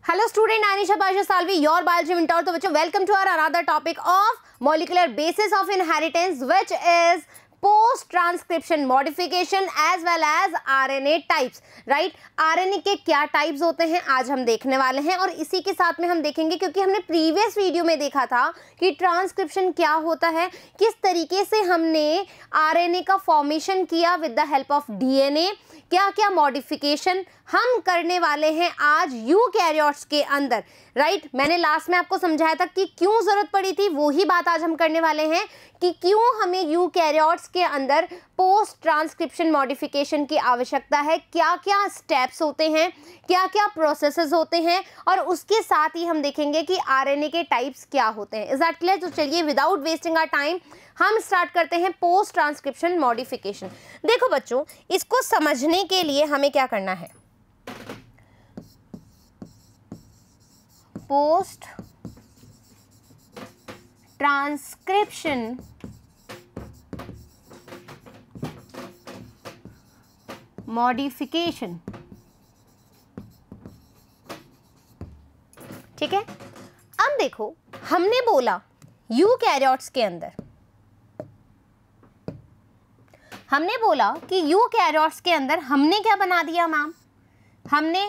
Hello student, Anisha Pasha Salvi, your biology mentor. तो बच्चों welcome to our another topic of molecular basis of inheritance, which is post transcription modification as well as RNA types, right? RNA के क्या types होते हैं आज हम देखने वाले हैं और इसी के साथ में हम देखेंगे, क्योंकि हमने प्रीवियस वीडियो में देखा था कि ट्रांसक्रिप्शन क्या होता है, किस तरीके से हमने RNA का फॉर्मेशन किया with the help of DNA, क्या क्या मॉडिफिकेशन हम करने वाले हैं आज यूकैरियोट्स के अंदर, राइट? मैंने लास्ट में आपको समझाया था कि क्यों ज़रूरत पड़ी थी, वही बात आज हम करने वाले हैं कि क्यों हमें यूकैरियोट्स के अंदर पोस्ट ट्रांसक्रिप्शन मॉडिफिकेशन की आवश्यकता है, क्या क्या स्टेप्स होते हैं, क्या क्या प्रोसेसेस होते हैं, और उसके साथ ही हम देखेंगे कि आरएनए के टाइप्स क्या होते हैं। Is that clear? तो चलिए विदाउट वेस्टिंग आवर टाइम हम स्टार्ट करते हैं पोस्ट ट्रांसक्रिप्शन मॉडिफिकेशन। देखो बच्चों, इसको समझने के लिए हमें क्या करना है, पोस्ट ट्रांसक्रिप्शन मॉडिफिकेशन, ठीक है। अब देखो, हमने बोला यूकैरियोट्स के अंदर, हमने बोला कि यूकैरियोट्स के अंदर हमने क्या बना दिया मैम, हमने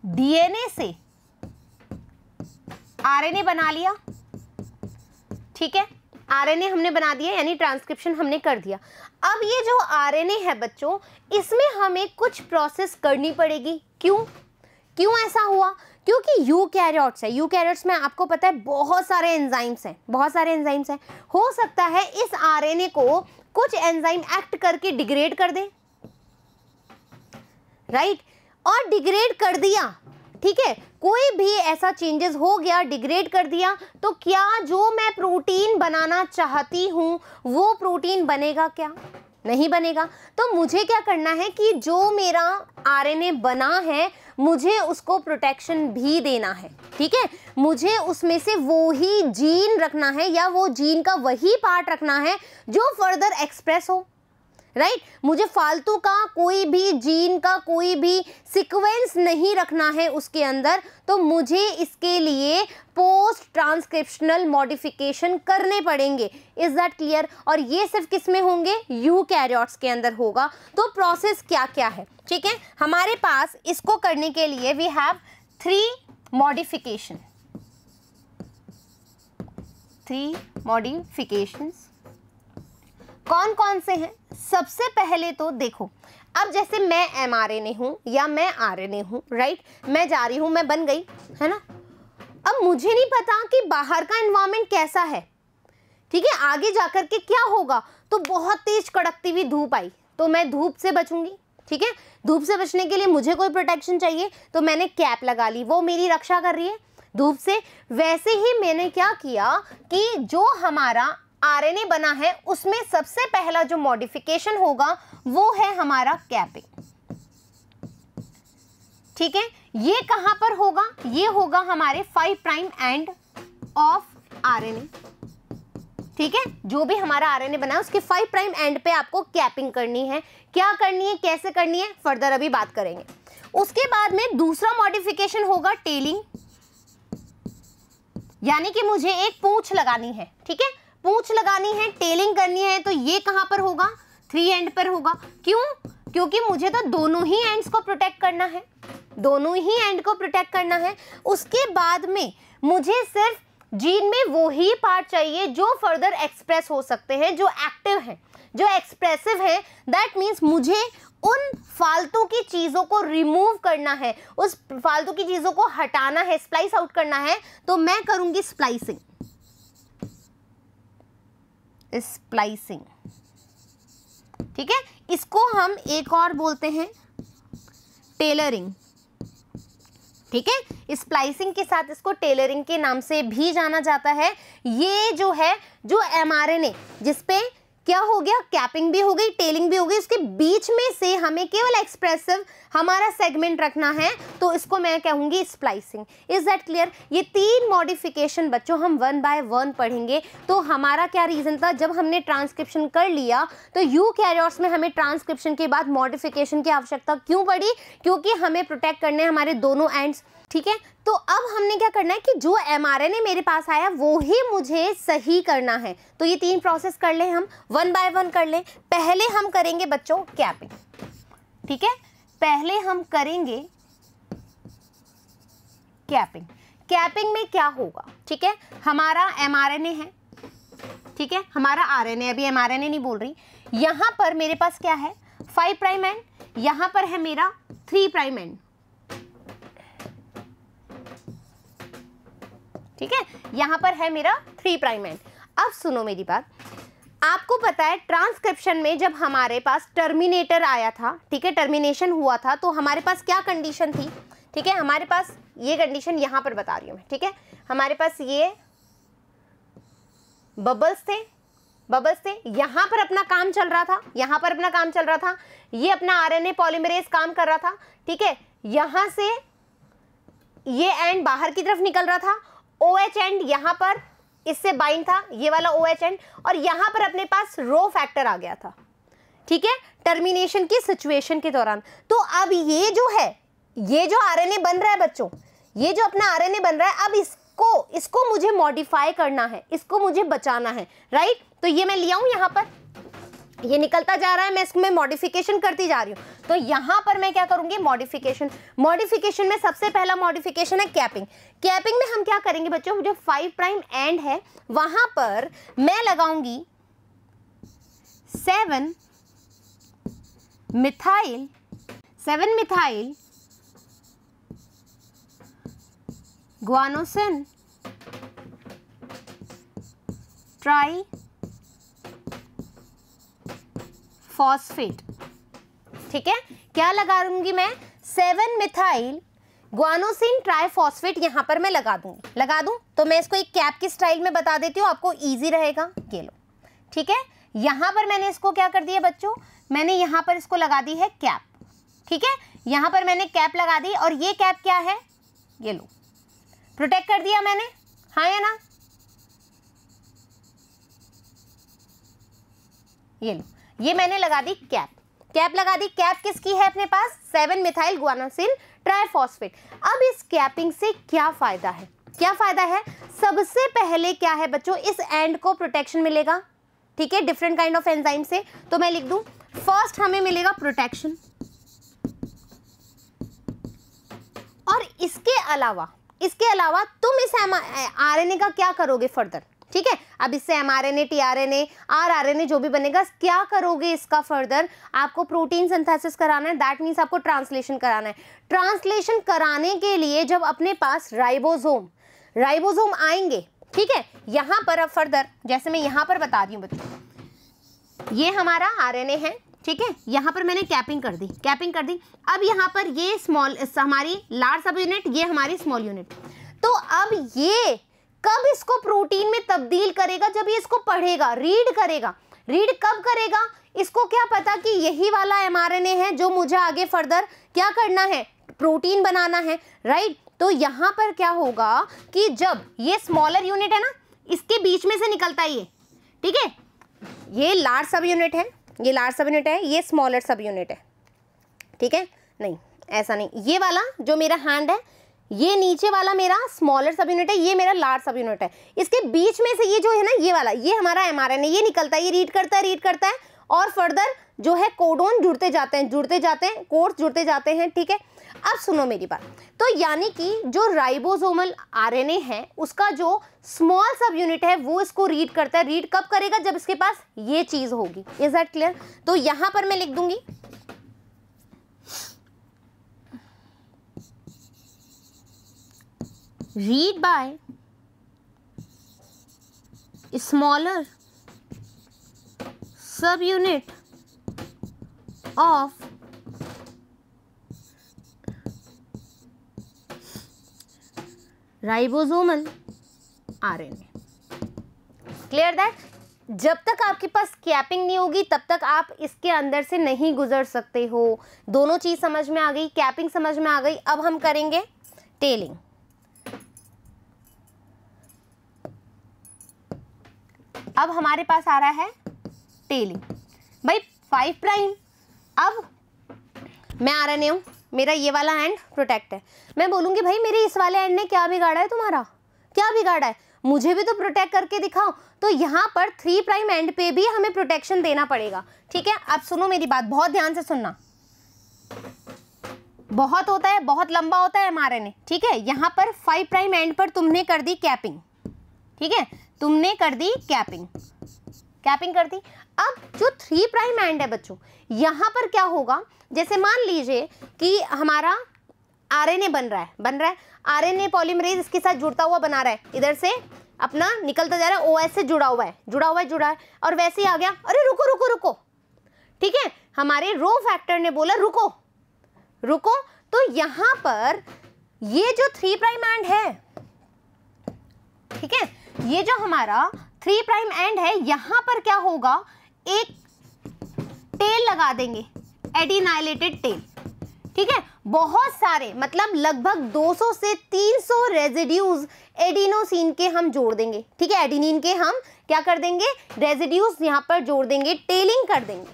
डीएनए से आरएनए बना लिया, ठीक है। आरएनए हमने बना दिया यानी ट्रांसक्रिप्शन हमने कर दिया। अब ये जो आरएनए है बच्चों, इसमें हमें कुछ प्रोसेस करनी पड़ेगी। क्यों ऐसा हुआ? क्योंकि यूकैरियोट्स है, यूकैरियोट्स में आपको पता है बहुत सारे एंजाइम्स हैं, हो सकता है इस आरएनए को कुछ एंजाइम एक्ट करके डिग्रेड कर दे, राइट? और डिग्रेड कर दिया, ठीक है, कोई भी ऐसा चेंजेस हो गया, डिग्रेड कर दिया, तो क्या जो मैं प्रोटीन बनाना चाहती हूं वो प्रोटीन बनेगा? क्या नहीं बनेगा। तो मुझे क्या करना है कि जो मेरा आरएनए बना है मुझे उसको प्रोटेक्शन भी देना है, ठीक है। मुझे उसमें से वो ही जीन रखना है या वो जीन का वही पार्ट रखना है जो फर्दर एक्सप्रेस हो, राइट? मुझे फालतू का कोई भी जीन का कोई भी सीक्वेंस नहीं रखना है उसके अंदर, तो मुझे इसके लिए पोस्ट ट्रांसक्रिप्शनल मॉडिफिकेशन करने पड़ेंगे। Is that clear? और ये सिर्फ किस में होंगे? यूकैरियोट्स के अंदर होगा। तो प्रोसेस क्या क्या है, ठीक है। हमारे पास इसको करने के लिए वी हैव 3 मॉडिफिकेशन, 3 मॉडिफिकेशंस। कौन कौन से हैं? सबसे पहले तो देखो, अब जैसे मैं एमआरएनए हूं या मैं आरएनए हूं, राइट? मैं जा रही हूं, मैं बन गई, है ना। अब मुझे नहीं पता कि बाहर का एनवायरनमेंट कैसा है, ठीक है, आगे जाकर के क्या होगा। तो बहुत तेज कड़कती हुई धूप आई तो मैं धूप से बचूंगी, ठीक है। धूप से बचने के लिए मुझे कोई प्रोटेक्शन चाहिए, तो मैंने कैप लगा ली, वो मेरी रक्षा कर रही है धूप से। वैसे ही मैंने क्या किया कि जो हमारा आरएनए बना है उसमें सबसे पहला जो मॉडिफिकेशन होगा वो है हमारा कैपिंग, ठीक है। ये कहां पर होगा? ये होगा हमारे 5 प्राइम एंड ऑफ आरएनए, ठीक है। जो भी हमारा आरएनए बना है उसके 5 प्राइम एंड पे आपको कैपिंग करनी है। क्या करनी है, कैसे करनी है, फर्दर अभी बात करेंगे। उसके बाद में दूसरा मॉडिफिकेशन होगा टेलिंग, यानी कि मुझे एक पूंछ लगानी है, ठीक है, पूंछ लगानी है, टेलिंग करनी है। तो ये कहां पर होगा? 3 एंड पर होगा। क्यों? क्योंकि मुझे तो दोनों ही एंड्स को प्रोटेक्ट करना है, दोनों ही एंड को प्रोटेक्ट करना है। उसके बाद में मुझे सिर्फ जीन में वो ही पार्ट चाहिए जो फर्दर एक्सप्रेस हो सकते हैं, जो एक्टिव हैं, जो एक्सप्रेसिव है। दैट मीन्स मुझे उन फालतू की चीजों को रिमूव करना है, उस फालतू की चीजों को हटाना है, स्प्लाइस आउट करना है। तो मैं करूंगी स्प्लाइसिंग, स्प्लाइसिंग, ठीक है। इसको हम एक और बोलते हैं टेलरिंग, ठीक है। स्प्लाइसिंग के साथ इसको टेलरिंग के नाम से भी जाना जाता है। ये जो है, जो एमआरएनए जिसपे क्या हो गया, कैपिंग भी हो गई, टेलिंग भी हो गई, उसके बीच में से हमें केवल एक्सप्रेसिव हमारा सेगमेंट रखना है, तो इसको मैं कहूंगी स्प्लाइसिंग। Is that clear? ये 3 मॉडिफिकेशन बच्चों हम 1 बाय 1 पढ़ेंगे। तो हमारा क्या रीजन था, जब हमने ट्रांसक्रिप्शन कर लिया तो यूकैरियोट्स में हमें ट्रांसक्रिप्शन के बाद मॉडिफिकेशन की आवश्यकता क्यों पड़ी? क्योंकि हमें प्रोटेक्ट करने हमारे दोनों एंड्स, ठीक है। तो अब हमने क्या करना है कि जो mRNA मेरे पास आया वो ही मुझे सही करना है। तो ये 3 प्रोसेस कर ले, हम 1 बाय 1 कर ले। पहले हम करेंगे बच्चों कैपिंग, ठीक है, पहले हम करेंगे कैपिंग। कैपिंग में क्या होगा, ठीक है, हमारा mRNA है, ठीक है, हमारा RNA, अभी mRNA नहीं बोल रही। यहां पर मेरे पास क्या है 5 प्राइम एंड, यहां पर है मेरा 3 प्राइम एंड, ठीक है, यहां पर है मेरा 3 प्राइम एंड। अब सुनो मेरी बात, आपको पता है ट्रांसक्रिप्शन में जब हमारे पास टर्मिनेटर आया था, ठीक है, टर्मिनेशन हुआ था, तो हमारे पास क्या कंडीशन थी, ठीक है, हमारे पास ये कंडीशन यहां पर बता रही हूं मैं, ठीक है, हमारे पास ये बबल्स थे, यहां पर अपना काम चल रहा था, यहां पर अपना काम चल रहा था, ये अपना आरएनए पॉलीमरेज काम कर रहा था, ठीक है, यहां से ये एंड बाहर की तरफ निकल रहा था, OH एंड यहां पर इससे बाइंड था, ये वाला OH एंड, और यहां पर अपने पास रो फैक्टर आ गया था, ठीक है, टर्मिनेशन की सिचुएशन के दौरान। तो अब ये जो है, ये जो आरएनए बन रहा है बच्चों, ये जो अपना आरएनए बन रहा है, अब इसको मुझे मॉडिफाई करना है, इसको मुझे बचाना है, राइट। तो ये मैं लिया हूं, यहां पर ये निकलता जा रहा है, मैं इसमें मॉडिफिकेशन करती जा रही हूँ। तो यहां पर मैं क्या करूंगी, मॉडिफिकेशन में सबसे पहला मॉडिफिकेशन है कैपिंग। कैपिंग में हम क्या करेंगे बच्चों, जो 5 प्राइम एंड है वहां पर मैं लगाऊंगी 7 मिथाइल गुआनोसिन ट्राई फॉस्फेट, ठीक है, क्या लगा दूंगी मैं, 7 मिथाइल गुआनोसिन ट्राइफॉस्फेट यहां पर मैं लगा दूं। तो मैं इसको एक कैप की स्टाइल में बता देती हूँ, आपको इजी रहेगा। ये लो, ठीक है, यहां पर मैंने इसको क्या कर दिया बच्चों, मैंने यहां पर इसको लगा दी है कैप, ठीक है, यहां पर मैंने कैप लगा दी, और ये कैप क्या है, ये लो, प्रोटेक्ट कर दिया मैंने, हाँ या ना, ये लो, ये मैंने लगा दी कैप लगा दी। कैप किसकी है अपने पास, 7 मिथाइल गुआनोसिन ट्राइफॉस्फेट। अब इस कैपिंग से क्या फायदा है, सबसे पहले क्या है बच्चों, इस एंड को प्रोटेक्शन मिलेगा, ठीक है, डिफरेंट काइंड ऑफ एंजाइम से। तो मैं लिख दूं, फर्स्ट हमें मिलेगा प्रोटेक्शन, और इसके अलावा तुम इस आरएनए का क्या करोगे फर्दर, ठीक है, अब इससे mRNA, tRNA, rRNA जो भी बनेगा, क्या करोगे इसका फर्दर, आपको प्रोटीन सिंथेसिस कराना है, दैट मीन्स आपको ट्रांसलेशन कराना है। ट्रांसलेशन कराने के लिए जब अपने पास राइबोसोम आएंगे, ठीक है, यहां पर अब फर्दर, जैसे मैं यहां पर बता रही हूं बच्चों, ये हमारा आरएनए है, ठीक है, यहां पर मैंने कैपिंग कर दी। अब यहां पर ये हमारी लार्ज सब यूनिट, ये हमारी स्मॉल यूनिट। तो अब ये कब इसको प्रोटीन में तब्दील करेगा, जब ये इसको पढ़ेगा, रीड कब करेगा, इसको क्या पता कि यही वाला mRNA है जो मुझे आगे फर्दर क्या करना है, प्रोटीन बनाना है, राइट। तो यहां पर क्या होगा कि जब ये स्मॉलर यूनिट है ना, इसके बीच में से निकलता है ये, ठीक है, ये लार्ज सब यूनिट है, ये स्मॉलर सब यूनिट है, ठीक है, नहीं ऐसा नहीं, ये वाला जो मेरा हैंड है, ये नीचे वाला मेरा स्मॉलर सब यूनिट है, ये मेरा लार्ज सब यूनिट है, इसके बीच में से ये जो है ना, ये वाला, ये हमारा mRNA, ये निकलता है, ये रीड करता है, और फर्दर जो है कोडोन जुड़ते जाते हैं, कोड्स जुड़ते जाते हैं, ठीक है। अब सुनो मेरी बात, तो यानी कि जो राइबोसोमल आरएनए है, उसका जो स्मॉल सब यूनिट है वो इसको रीड करता है। रीड कब करेगा, जब इसके पास ये चीज होगी। Is that clear? तो यहां पर मैं लिख दूंगी read by smaller subunit of ribosomal RNA. Clear that? जब तक आपके पास कैपिंग नहीं होगी तब तक आप इसके अंदर से नहीं गुजर सकते हो। दोनों चीज समझ में आ गई, कैपिंग समझ में आ गई। अब हम करेंगे टेलिंग। अब हमारे पास आ रहा है टेलिंग भाई 5 प्राइम। अब मैं आरएनए हूं, मेरा ये वाला एंड प्रोटेक्ट है। मैं बोलूंगी भाई मेरे इस वाले एंड ने क्या बिगाड़ा है, तुम्हारा क्या बिगाड़ा है, मुझे भी तो प्रोटेक्ट करके दिखाओ। तो यहाँ पर 3 प्राइम एंड पे भी हमें प्रोटेक्शन देना पड़ेगा। ठीक है, अब सुनो मेरी बात, बहुत ध्यान से सुनना। बहुत होता है, बहुत लंबा होता है एमआरएनए। ठीक है, यहाँ पर 5 प्राइम एंड पर तुमने कर दी कैपिंग। ठीक है, तुमने कर दी कैपिंग, कैपिंग कर दी। अब जो 3 प्राइम एंड है बच्चों, यहाँ पर क्या होगा, जैसे मान लीजिए कि हमारा आरएनए बन रहा है, आरएनए पॉलीमरेज इसके साथ जुड़ता हुआ बना रहा है, इधर से अपना निकलता जा रहा है, ओएस से जुड़ा हुआ है, और वैसे ही आ गया, अरे रुको रुको रुको। ठीक है, हमारे रो फैक्टर ने बोला रुको रुको। तो यहाँ पर ये जो 3 प्राइम एंड है, ठीक है, ये जो हमारा 3 प्राइम एंड है, यहाँ पर क्या होगा, एक टेल लगा देंगे, एडिनाइलेटेड टेल। ठीक है, बहुत सारे मतलब लगभग 200 से 300 रेजिड्यूज एडिनोसिन के हम जोड़ देंगे। ठीक है, एडिनिन के हम क्या कर देंगे, रेजिड्यूज यहाँ पर जोड़ देंगे, टेलिंग कर देंगे।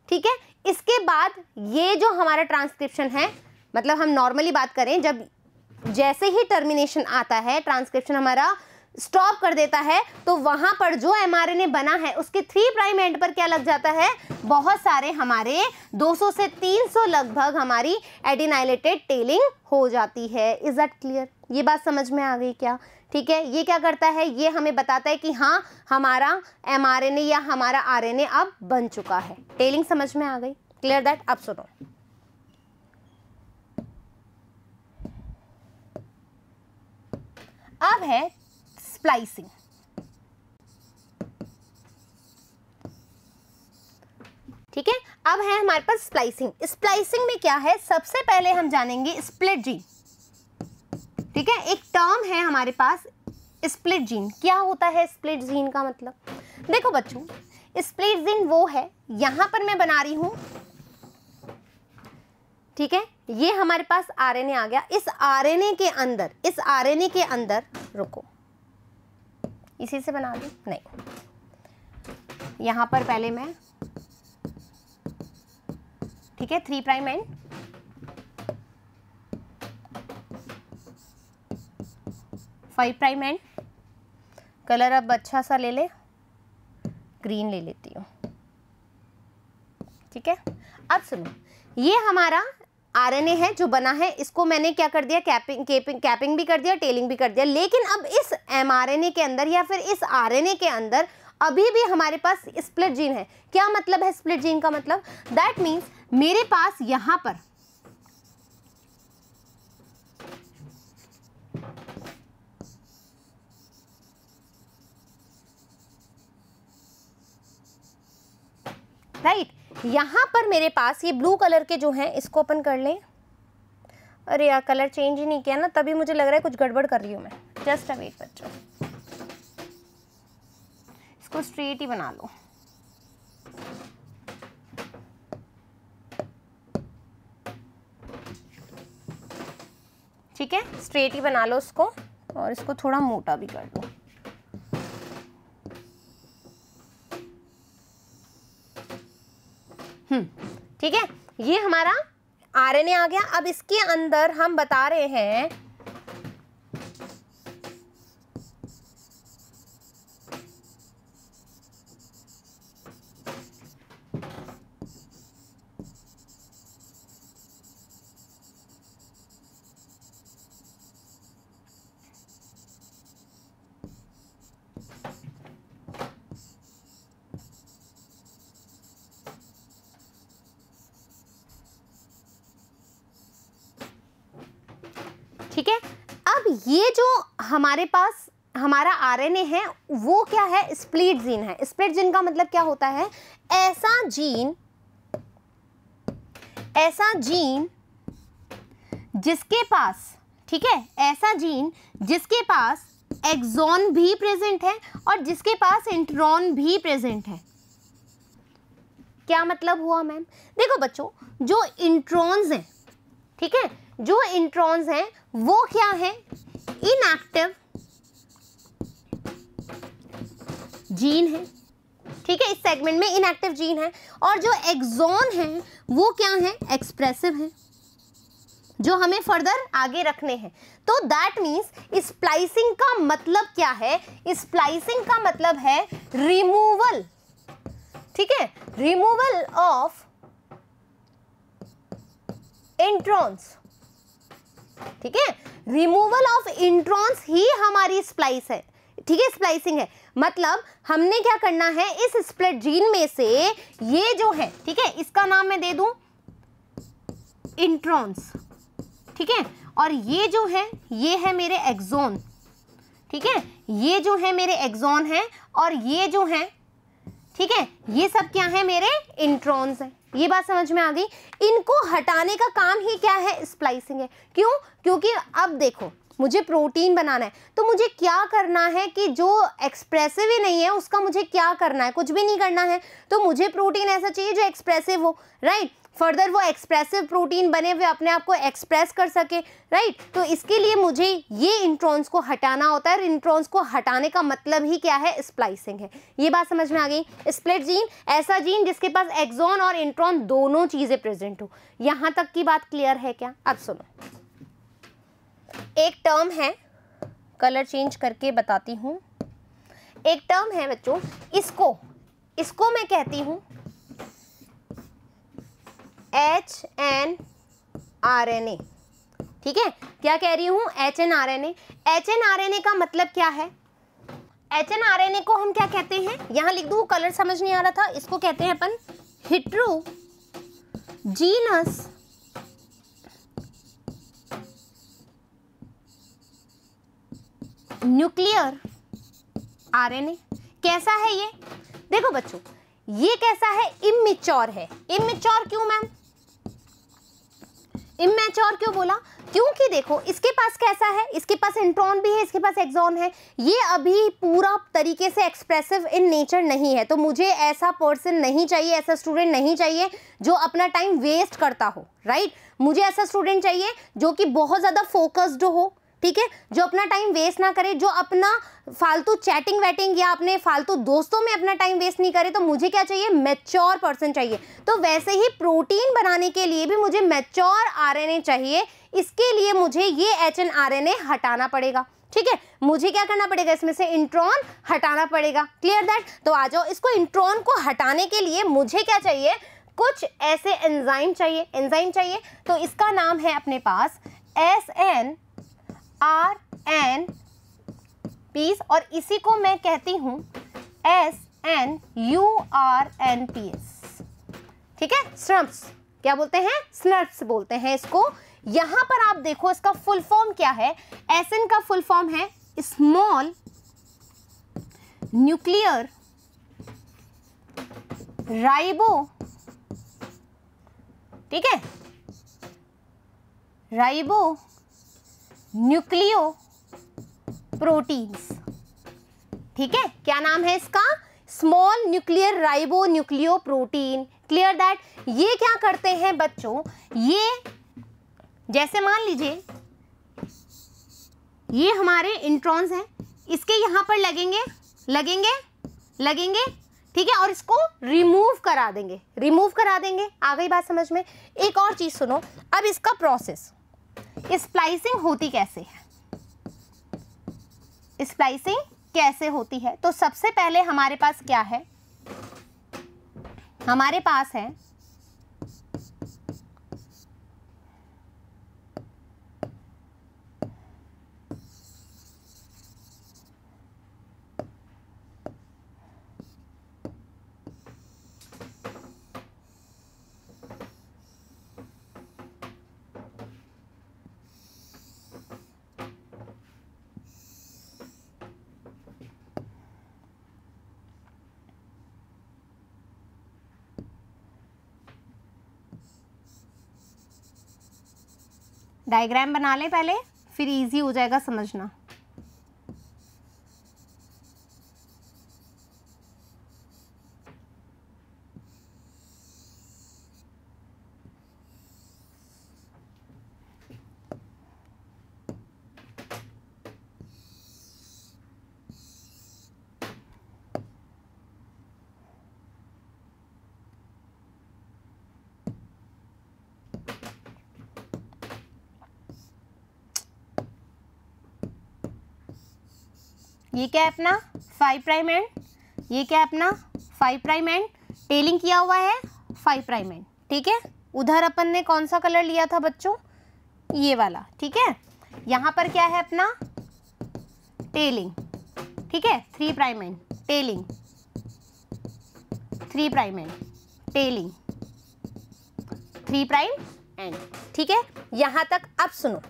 ठीक है, इसके बाद ये जो हमारा ट्रांसक्रिप्शन है, मतलब हम नॉर्मली बात करें, जब जैसे ही टर्मिनेशन आता है, ट्रांसक्रिप्शन हमारा स्टॉप कर देता है, तो वहां पर जो एमआरएनए बना है उसके 3 प्राइम एंड पर क्या लग जाता है, बहुत सारे हमारे 200 से 300 लगभग हमारी एडिनाइलेटेड टेलिंग हो जाती है। Is that clear? ये बात समझ में आ गई क्या? ठीक है, ये क्या करता है, ये हमें बताता है कि हाँ हमारा एमआरएनए या हमारा आरएनए अब बन चुका है। टेलिंग समझ में आ गई? Clear that? अब सुनो, अब है स्प्लाइसिंग। ठीक है, अब है हमारे पास स्प्लाइसिंग। स्प्लाइसिंग में क्या है, सबसे पहले हम जानेंगे स्प्लिट जीन। ठीक है, एक टर्म है हमारे पास स्प्लिट जीन। क्या होता है स्प्लिट जीन का मतलब? देखो बच्चों, स्प्लिट जीन वो है, यहां पर मैं बना रही हूं, ठीक है, ये हमारे पास आरएनए आ गया। इस आरएनए के अंदर रुको, इसी से बना दूं? नहीं, यहां पर पहले मैं, ठीक है, 3 prime and, 5 prime and, colour अब अच्छा सा ले ले, ग्रीन ले लेती हूँ। ठीक है, अब सुनो, ये हमारा आरएनए है जो बना है, इसको मैंने क्या कर दिया, कैपिंग भी कर दिया, टेलिंग भी कर दिया। लेकिन अब इस एमआरएनए के अंदर या फिर इस आरएनए के अंदर अभी भी हमारे पास स्प्लिट जीन है। क्या मतलब है स्प्लिट जीन का मतलब? दैट मीन्स मेरे पास यहां पर राइट, यहां पर मेरे पास ये ब्लू कलर के जो हैं, इसको ओपन कर लें। अरे यार, कलर चेंज ही नहीं किया ना, तभी मुझे लग रहा है कुछ गड़बड़ कर रही हूं मैं। जस्ट अ वेट बच्चों, इसको स्ट्रेट ही बना लो। ठीक है, स्ट्रेट ही बना लो इसको, और इसको थोड़ा मोटा भी कर लो। ठीक है, ये हमारा आरएनए आ गया। अब इसके अंदर हम बता रहे हैं ठीक है, अब ये जो हमारे पास हमारा आरएनए है वो क्या है, स्प्लिट जीन है। स्प्लिट जीन का मतलब क्या होता है, ऐसा जीन जिसके पास, ठीक है, ऐसा जीन जिसके पास एक्सॉन भी प्रेजेंट है और जिसके पास इंट्रॉन भी प्रेजेंट है। क्या मतलब हुआ मैम? देखो बच्चों, जो इंट्रॉन्स हैं, ठीक है, जो इंट्रॉन्स हैं वो क्या है? इनएक्टिव जीन है, ठीक है, इस सेगमेंट में इनएक्टिव जीन है। और जो एक्सॉन है वो क्या है? एक्सप्रेसिव है, जो हमें फर्दर आगे रखने हैं। तो दैट मीन्स स्प्लाइसिंग का मतलब क्या है? स्प्लाइसिंग का मतलब है रिमूवल, ठीक है, रिमूवल ऑफ इंट्रॉन्स, ठीक है, रिमूवल ऑफ इंट्रॉन्स ही हमारी स्प्लाइस है, ठीक है, स्प्लाइसिंग है। मतलब हमने क्या करना है, इस स्प्लिट जीन में से ये जो है, ठीक है, इसका नाम मैं दे दूं इंट्रॉन्स, ठीक है, और ये जो है ये है मेरे एक्सॉन, ठीक है, ये जो है मेरे एक्सॉन है और ये जो है, ठीक है, ये सब क्या है? मेरे इंट्रॉन्स हैं। ये बात समझ में आ गई? इनको हटाने का काम ही क्या है? स्प्लाइसिंग है। क्यों? क्योंकि अब देखो, मुझे प्रोटीन बनाना है तो मुझे क्या करना है कि जो एक्सप्रेसिव ही नहीं है उसका मुझे क्या करना है? कुछ भी नहीं करना है। तो मुझे प्रोटीन ऐसा चाहिए जो एक्सप्रेसिव हो, राइट, फर्दर वो एक्सप्रेसिव प्रोटीन बने हुए अपने आप को एक्सप्रेस कर सके, राइट। तो इसके लिए मुझे ये इंट्रॉन्स को हटाना होता है। इंट्रॉन्स को हटाने का मतलब ही क्या है? स्प्लाइसिंग है। ये बात समझ में आ गई? स्प्लिट जीन ऐसा जीन जिसके पास एक्सॉन और इंट्रॉन दोनों चीजें प्रेजेंट हो। यहां तक की बात क्लियर है क्या? अब सुनो, एक टर्म है, कलर चेंज करके बताती हूं। एक टर्म है बच्चों, इसको मैं कहती हूं HNRNA, ठीक है। क्या कह रही हूं? HNRNA। HNRNA का मतलब क्या है? HNRNA को हम क्या कहते हैं? यहां लिख दूं, कलर समझ नहीं आ रहा था। इसको कहते हैं अपन हेटेरोजीनस न्यूक्लियर RNA। कैसा है ये? देखो बच्चों, ये कैसा है? इमैच्योर है। इमैच्योर क्यों मैम? इमैच्योर क्यों बोला? क्योंकि देखो, इसके पास कैसा है? इसके पास इंट्रॉन भी है, इसके पास एक्सॉन है। ये अभी पूरा तरीके से एक्सप्रेसिव इन नेचर नहीं है। तो मुझे ऐसा पर्सन नहीं चाहिए, ऐसा स्टूडेंट नहीं चाहिए जो अपना टाइम वेस्ट करता हो, राइट। मुझे ऐसा स्टूडेंट चाहिए जो कि बहुत ज़्यादा फोकस्ड हो, ठीक है, जो अपना टाइम वेस्ट ना करे, जो अपना फालतू चैटिंग वैटिंग या अपने फालतू दोस्तों में अपना टाइम वेस्ट नहीं करे। तो मुझे क्या चाहिए? मैच्योर पर्सन चाहिए। तो वैसे ही प्रोटीन बनाने के लिए भी मुझे मैच्योर RNA चाहिए। इसके लिए मुझे ये HNRNA हटाना पड़ेगा, ठीक है। मुझे क्या करना पड़ेगा? इसमें से इंट्रॉन हटाना पड़ेगा। Clear that? तो आ जाओ, इसको इंट्रॉन को हटाने के लिए मुझे क्या चाहिए? कुछ ऐसे एंजाइम चाहिए, एंजाइम चाहिए। तो इसका नाम है अपने पास SNRNPs और इसी को मैं कहती हूं SNURNPs, ठीक है। स्नर्प्स, क्या बोलते हैं? स्नर्प्स बोलते हैं इसको। यहां पर आप देखो, इसका फुल फॉर्म क्या है? SN का फुल फॉर्म है स्मॉल न्यूक्लियर राइबो, ठीक है, राइबो न्यूक्लियो प्रोटीन्स, ठीक है। क्या नाम है इसका? Small nuclear ribo nucleo protein. Clear that? ये क्या करते हैं बच्चों? ये जैसे मान लीजिए ये हमारे इंट्रॉन्स हैं, इसके यहां पर लगेंगे, ठीक है, और इसको रिमूव करा देंगे, आ गई बात समझ में? एक और चीज सुनो, अब इसका प्रोसेस, स्प्लाइसिंग होती कैसे है? स्प्लाइसिंग कैसे होती है? तो सबसे पहले हमारे पास क्या है? हमारे पास है डायग्राम बना लें पहले, फिर इजी हो जाएगा समझना। ये क्या है अपना 5 प्राइम एंड, ये क्या है अपना 5 प्राइम एंड, टेलिंग किया हुआ है 5 प्राइम एंड, ठीक है। उधर अपन ने कौन सा कलर लिया था बच्चों, ये वाला, ठीक है। यहाँ पर क्या है अपना टेलिंग, ठीक है, 3 prime and, telling, 3 prime and, telling, 3 prime and, ठीक है। यहां तक अब सुनो,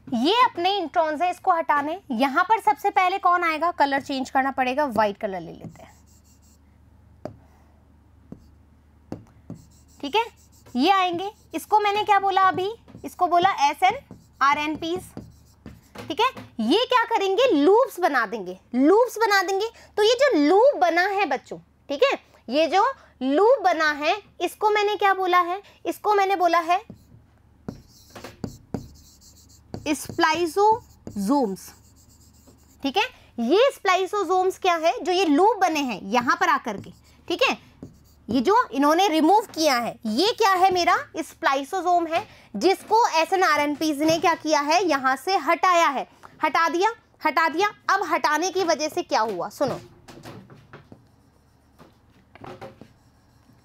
ये अपने इंट्रॉन्स है, इसको हटाने। यहां पर सबसे पहले कौन आएगा, कलर चेंज करना पड़ेगा, व्हाइट कलर ले लेते हैं, ठीक है। ये आएंगे, इसको मैंने क्या बोला अभी, इसको बोला SNRNPs, ठीक है। ये क्या करेंगे, लूप्स बना देंगे, लूप्स बना देंगे। तो ये जो लूप बना है बच्चों, ठीक है, ये जो लूप बना है इसको मैंने क्या बोला है, इसको मैंने बोला है स्प्लाइसोसोम्स, ठीक है। ये स्प्लाइसोसोम्स क्या है, जो ये लूप बने हैं यहां पर आकर के, ठीक है, ये जो इन्होंने रिमूव किया है, ये क्या है, मेरा स्प्लाइसोसोम है, जिसको SNRNPs ने क्या किया है, यहां से हटाया है, हटा दिया, हटा दिया। अब हटाने की वजह से क्या हुआ, सुनो,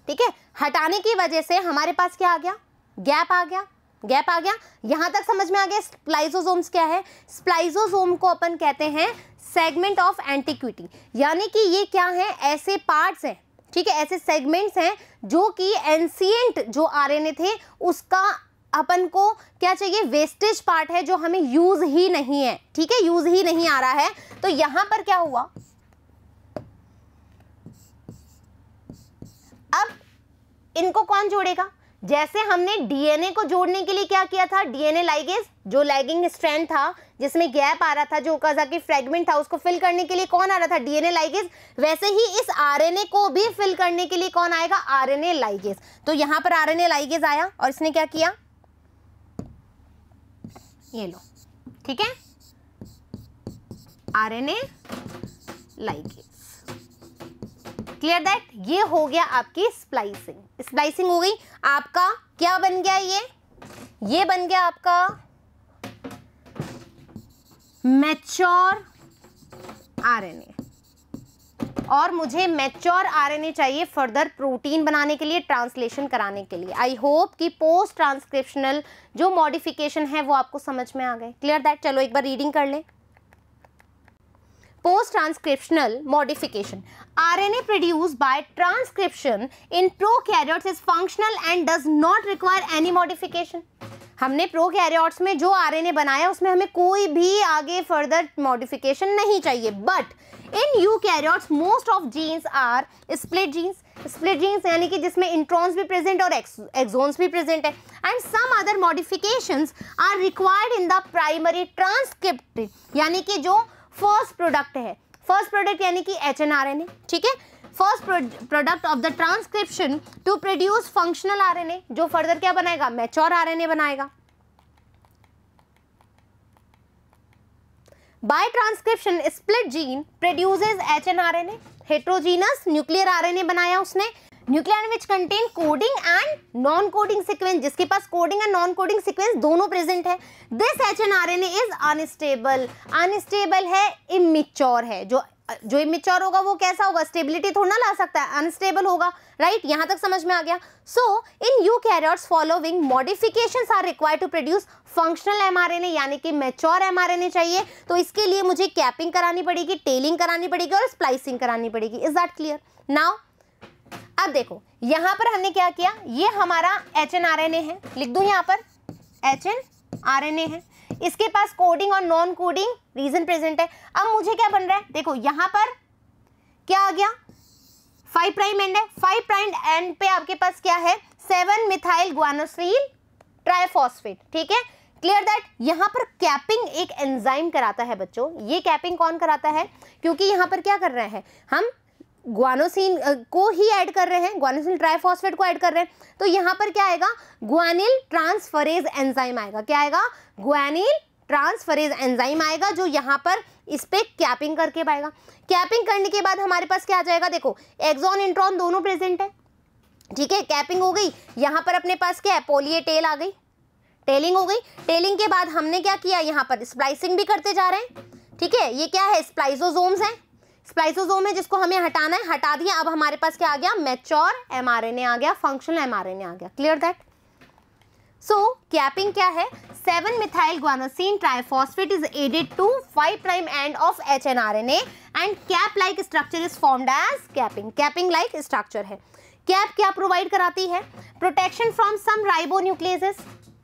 ठीक है। हटाने की वजह से हमारे पास क्या आ गया, गैप आ गया, गैप आ गया। यहां तक समझ में आ गया। स्प्लाइसोसोम्स क्या है, स्प्लाइसोसोम को अपन कहते हैं सेगमेंट ऑफ एंटीक्विटी, यानी कि ये क्या है, ऐसे पार्ट्स हैं, ठीक है, ऐसे सेगमेंट्स हैं जो कि एंशिएंट जो आरएनए थे उसका अपन को क्या चाहिए, वेस्टेज पार्ट है जो हमें यूज ही नहीं है, ठीक है, यूज ही नहीं आ रहा है। तो यहां पर क्या हुआ, अब इनको कौन जोड़ेगा, जैसे हमने डीएनए को जोड़ने के लिए क्या किया था, डीएनए लाइगेज, जो लैगिंग स्ट्रैंड था जिसमें गैप आ रहा था, जो ओकाज़की फ्रेगमेंट था, उसको फिल करने के लिए कौन आ रहा था, डीएनए लाइगेज। वैसे ही इस आरएनए को भी फिल करने के लिए कौन आएगा, आरएनए लाइगेज। तो यहां पर आरएनए लाइगेज आया और इसने क्या किया, ये लो, ठीक है, आरएनए लाइगेज, क्लियर दैट। ये हो गया आपकी स्प्लाइसिंग, स्प्लाइसिंग हो गई। आपका क्या बन गया, ये बन गया आपका मैच्योर आरएनए। और मुझे मैच्योर आरएनए चाहिए फर्दर प्रोटीन बनाने के लिए, ट्रांसलेशन कराने के लिए। आई होप कि पोस्ट ट्रांसक्रिप्शनल जो मॉडिफिकेशन है वो आपको समझ में आ गए, क्लियर दैट। चलो एक बार रीडिंग कर लें। Post-transcriptional modification. RNA produced by transcription in prokaryotes is functional and does not require any modification. हमने प्रोकैरियोट्स में जो आरएनए बनाया उसमें हमें कोई भी आगे फर्दर मॉडिफिकेशन नहीं चाहिए। But in eukaryotes most of genes are split genes, split genes यानी कि जिसमें इंट्रॉन्स भी प्रेजेंट और एक्सोन्स भी प्रेजेंट है। And some other modifications are required in the primary transcript, यानी कि जो फर्स्ट प्रोडक्ट है, फर्स्ट प्रोडक्ट यानी कि HNRNA, ठीक है, first product of the transcription to produce functional RNA, जो फर्दर क्या बनाएगा, मैच्योर आरएनए बनाएगा। By transcription split gene produces HNRNA, heterogeneous nuclear RNA बनाया उसने, nuclear which contain coding and non coding sequence, जिसके पास coding and non coding sequence दोनों present है। This HNRNA is unstable, unstable है, इमेच्योर है। जो इमेच्योर होगा वो कैसा होगा, स्टेबिलिटी थोड़ा ना ला सकता है, अनस्टेबल होगा, राइट। यहां तक समझ में आ गया। So in eukaryotes following modifications are required to produce functional mRNA, यानी कि मैच्योर mRNA चाहिए। तो इसके लिए मुझे कैपिंग करानी पड़ेगी, टेलिंग करानी पड़ेगी और स्प्लाइसिंग करानी पड़ेगी। Is that clear now? अब देखो यहां पर हमने क्या किया, ये हमारा HNRNA है, लिख दूं यहां पर HNRNA है, इसके पास कोडिंग और नॉन कोडिंग रीजन प्रेजेंट है। अब मुझे क्या बन रहा है, देखो यहां पर क्या आ गया, 5 प्राइम एंड है, 5 प्राइम एंड पे आपके पास क्या है, 7 मिथाइल ग्वानोसिल ट्राइफॉस्फेट, ठीक है, क्लियर दैट। यहां पर कैपिंग एक एंजाइम कराता है बच्चों। ये कैपिंग कौन कराता है, क्योंकि यहां पर क्या कर रहे हैं हम, ग्वानोसिन को ही ऐड कर रहे हैं, ग्वानोसिल ट्राइफॉस्फेट को ऐड कर रहे हैं। तो यहाँ पर क्या आएगा, ग्वानिल ट्रांसफरेज एंजाइम आएगा। क्या आएगा, ग्वानिल ट्रांसफरेज एंजाइम आएगा, जो यहाँ पर इस पे कैपिंग करके पाएगा। कैपिंग करने के बाद हमारे पास क्या आ जाएगा, देखो एक्सॉन इंट्रॉन दोनों प्रेजेंट है, ठीक है, कैपिंग हो गई। यहाँ पर अपने पास क्या है, पॉली ए टेल आ गई, टेलिंग हो गई। टेलिंग के बाद हमने क्या किया, यहाँ पर स्प्लाइसिंग भी करते जा रहे हैं, ठीक है। ये क्या है, स्प्लाइसोसोम्स है, स्प्लाइसोसोम है जिसको हमें हटाना है, हटा दिया। अब हमारे पास क्या आ गया, मैच्योर mRNA आ गया, फंक्शनल mRNA आ गया। Clear that. सो कैपिंग क्या है, 7 methyl guanosine triphosphate is added to 5 prime end of hNRNA and cap like structure is formed as capping. Capping like structure है। कैप क्या प्रोवाइड कराती है, protection from some ribonucleases,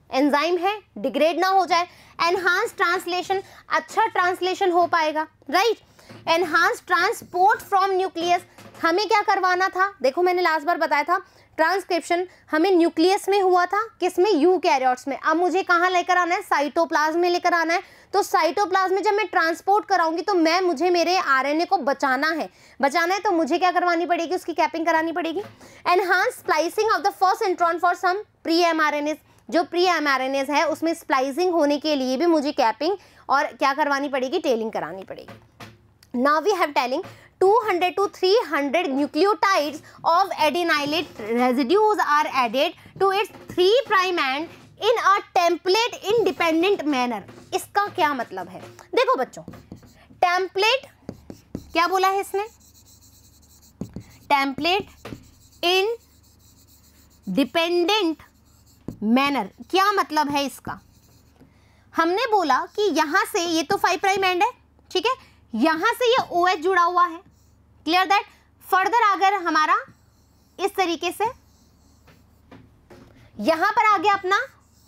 enzyme है, degrade ना हो जाए। एनहांस ट्रांसलेशन, अच्छा translation हो पाएगा, right. Enhance transport from nucleus, हमें क्या करवाना था, देखो मैंने लास्ट बार बताया था ट्रांसक्रिप्शन हमें न्यूक्लियस में हुआ था, किसमें, यूकैरियोट्स में। अब मुझे कहाँ लेकर आना है, साइटोप्लाज्म में लेकर आना है। तो साइटोप्लाज्म में जब मैं ट्रांसपोर्ट कराऊंगी तो मुझे मेरे आरएनए को बचाना है तो मुझे क्या करवानी पड़ेगी, उसकी कैपिंग करानी पड़ेगी। Enhance splicing of the first intron for some pre mRNAs, जो प्री एमआरएनएस है उसमें स्प्लाइसिंग होने के लिए भी मुझे कैपिंग और क्या करवानी पड़ेगी, टेलिंग करानी पड़ेगी। Now we have telling 200 to 300 nucleotides of adenylate residues are added to its 3 prime end in a template independent manner। इसका क्या मतलब है, देखो बच्चों, टेम्पलेट क्या बोला है इसने, टेम्पलेट इन डिपेंडेंट मैनर, क्या मतलब है इसका। हमने बोला कि यहां से ये तो 5 प्राइम एंड है, ठीक है, यहां से ये OH जुड़ा हुआ है। Clear that. फर्दर अगर हमारा इस तरीके से यहां पर आ गया अपना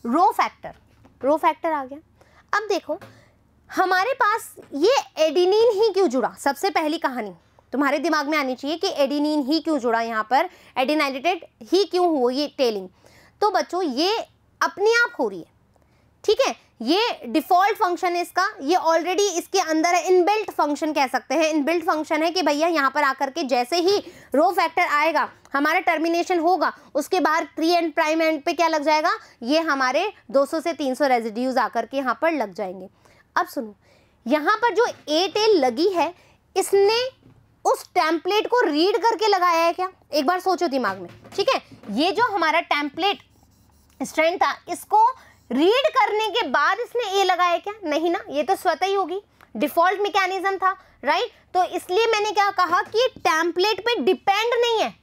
रो फैक्टर आ गया। अब देखो हमारे पास ये एडिनिन ही क्यों जुड़ा, सबसे पहली कहानी तुम्हारे दिमाग में आनी चाहिए कि एडिनिन ही क्यों जुड़ा, यहाँ पर एडिनाइलेटेड ही क्यों हुआ ये टेलिंग। तो बच्चों ये अपने आप हो रही है, ठीक है, ये डिफॉल्ट फंक्शन है इसका, ये ऑलरेडी इसके अंदर है, इनबिल्ट फंक्शन कह सकते हैं। इनबिल्ट फंक्शन है कि भैया यहाँ पर आकर के जैसे ही रो फैक्टर आएगा, हमारा टर्मिनेशन होगा, उसके बाद प्री एंड प्राइम एंड पे क्या लग जाएगा, ये हमारे 200 से 300 रेजिड्यूज आकर के यहाँ पर लग जाएंगे। अब सुनो, यहाँ पर जो ए टेल लगी है, इसने उस टेम्पलेट को रीड करके लगाया है क्या, एक बार सोचो दिमाग में, ठीक है। ये जो हमारा टेम्पलेट स्ट्रैंड था, इसको रीड करने के बाद इसने ए लगाया क्या, नहीं ना, ये तो स्वतः ही होगी, डिफॉल्ट मैकेनिज्म था, राइट। तो इसलिए मैंने क्या कहा कि टेम्पलेट पे डिपेंड नहीं है,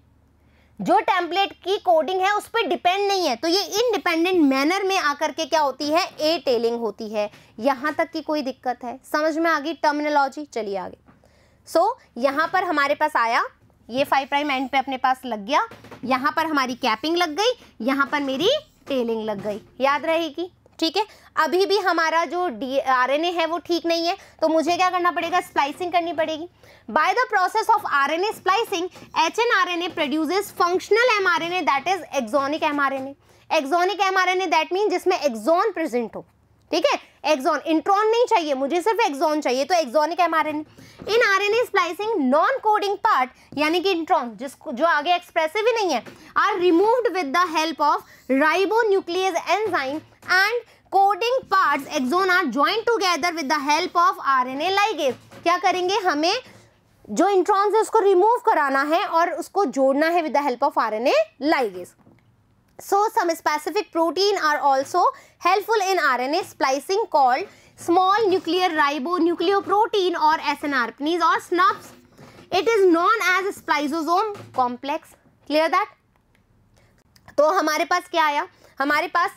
जो टेम्पलेट की कोडिंग है उस पर डिपेंड नहीं है। तो ये इंडिपेंडेंट मैनर में आकर के क्या होती है, ए टेलिंग होती है। यहां तक की कोई दिक्कत है, समझ में आ गई टर्मिनोलॉजी। चलिए आगे। सो यहाँ पर हमारे पास आया, ये 5 प्राइम एंड पे अपने पास लग गया, यहाँ पर हमारी कैपिंग लग गई, यहाँ पर मेरी टेलिंग लग गई, याद रहेगी, ठीक है। अभी भी हमारा जो आरएनए है वो ठीक नहीं है, तो मुझे क्या करना पड़ेगा, स्प्लाइसिंग करनी पड़ेगी। By the process of RNA splicing hNRNA produces functional mRNA that is exonic mRNA। Exonic mRNA that mean जिसमें एक्सोन प्रेजेंट हो, ठीक है, एक्सोन, इंट्रॉन नहीं चाहिए मुझे, सिर्फ एक्सोन चाहिए, तो axonic mRNA। In RNA splicing non coding part यानी कि इंट्रॉन जिसको जो आगे एक्सप्रेसिव ही नहीं है, are removed with the help of ribonuclease enzyme and coding parts exon are joined together with the help of RNA ligase. क्या करेंगे, हमें जो इंट्रॉन्स है उसको रिमूव कराना है और उसको जोड़ना है with the help of RNA ligase. So some specific protein are also helpful in RNA splicing called small nuclear ribonucleoprotein or snRPNs or SNPs. It is known as spliceosome complex. Clear that? तो हमारे पास क्या आया, हमारे पास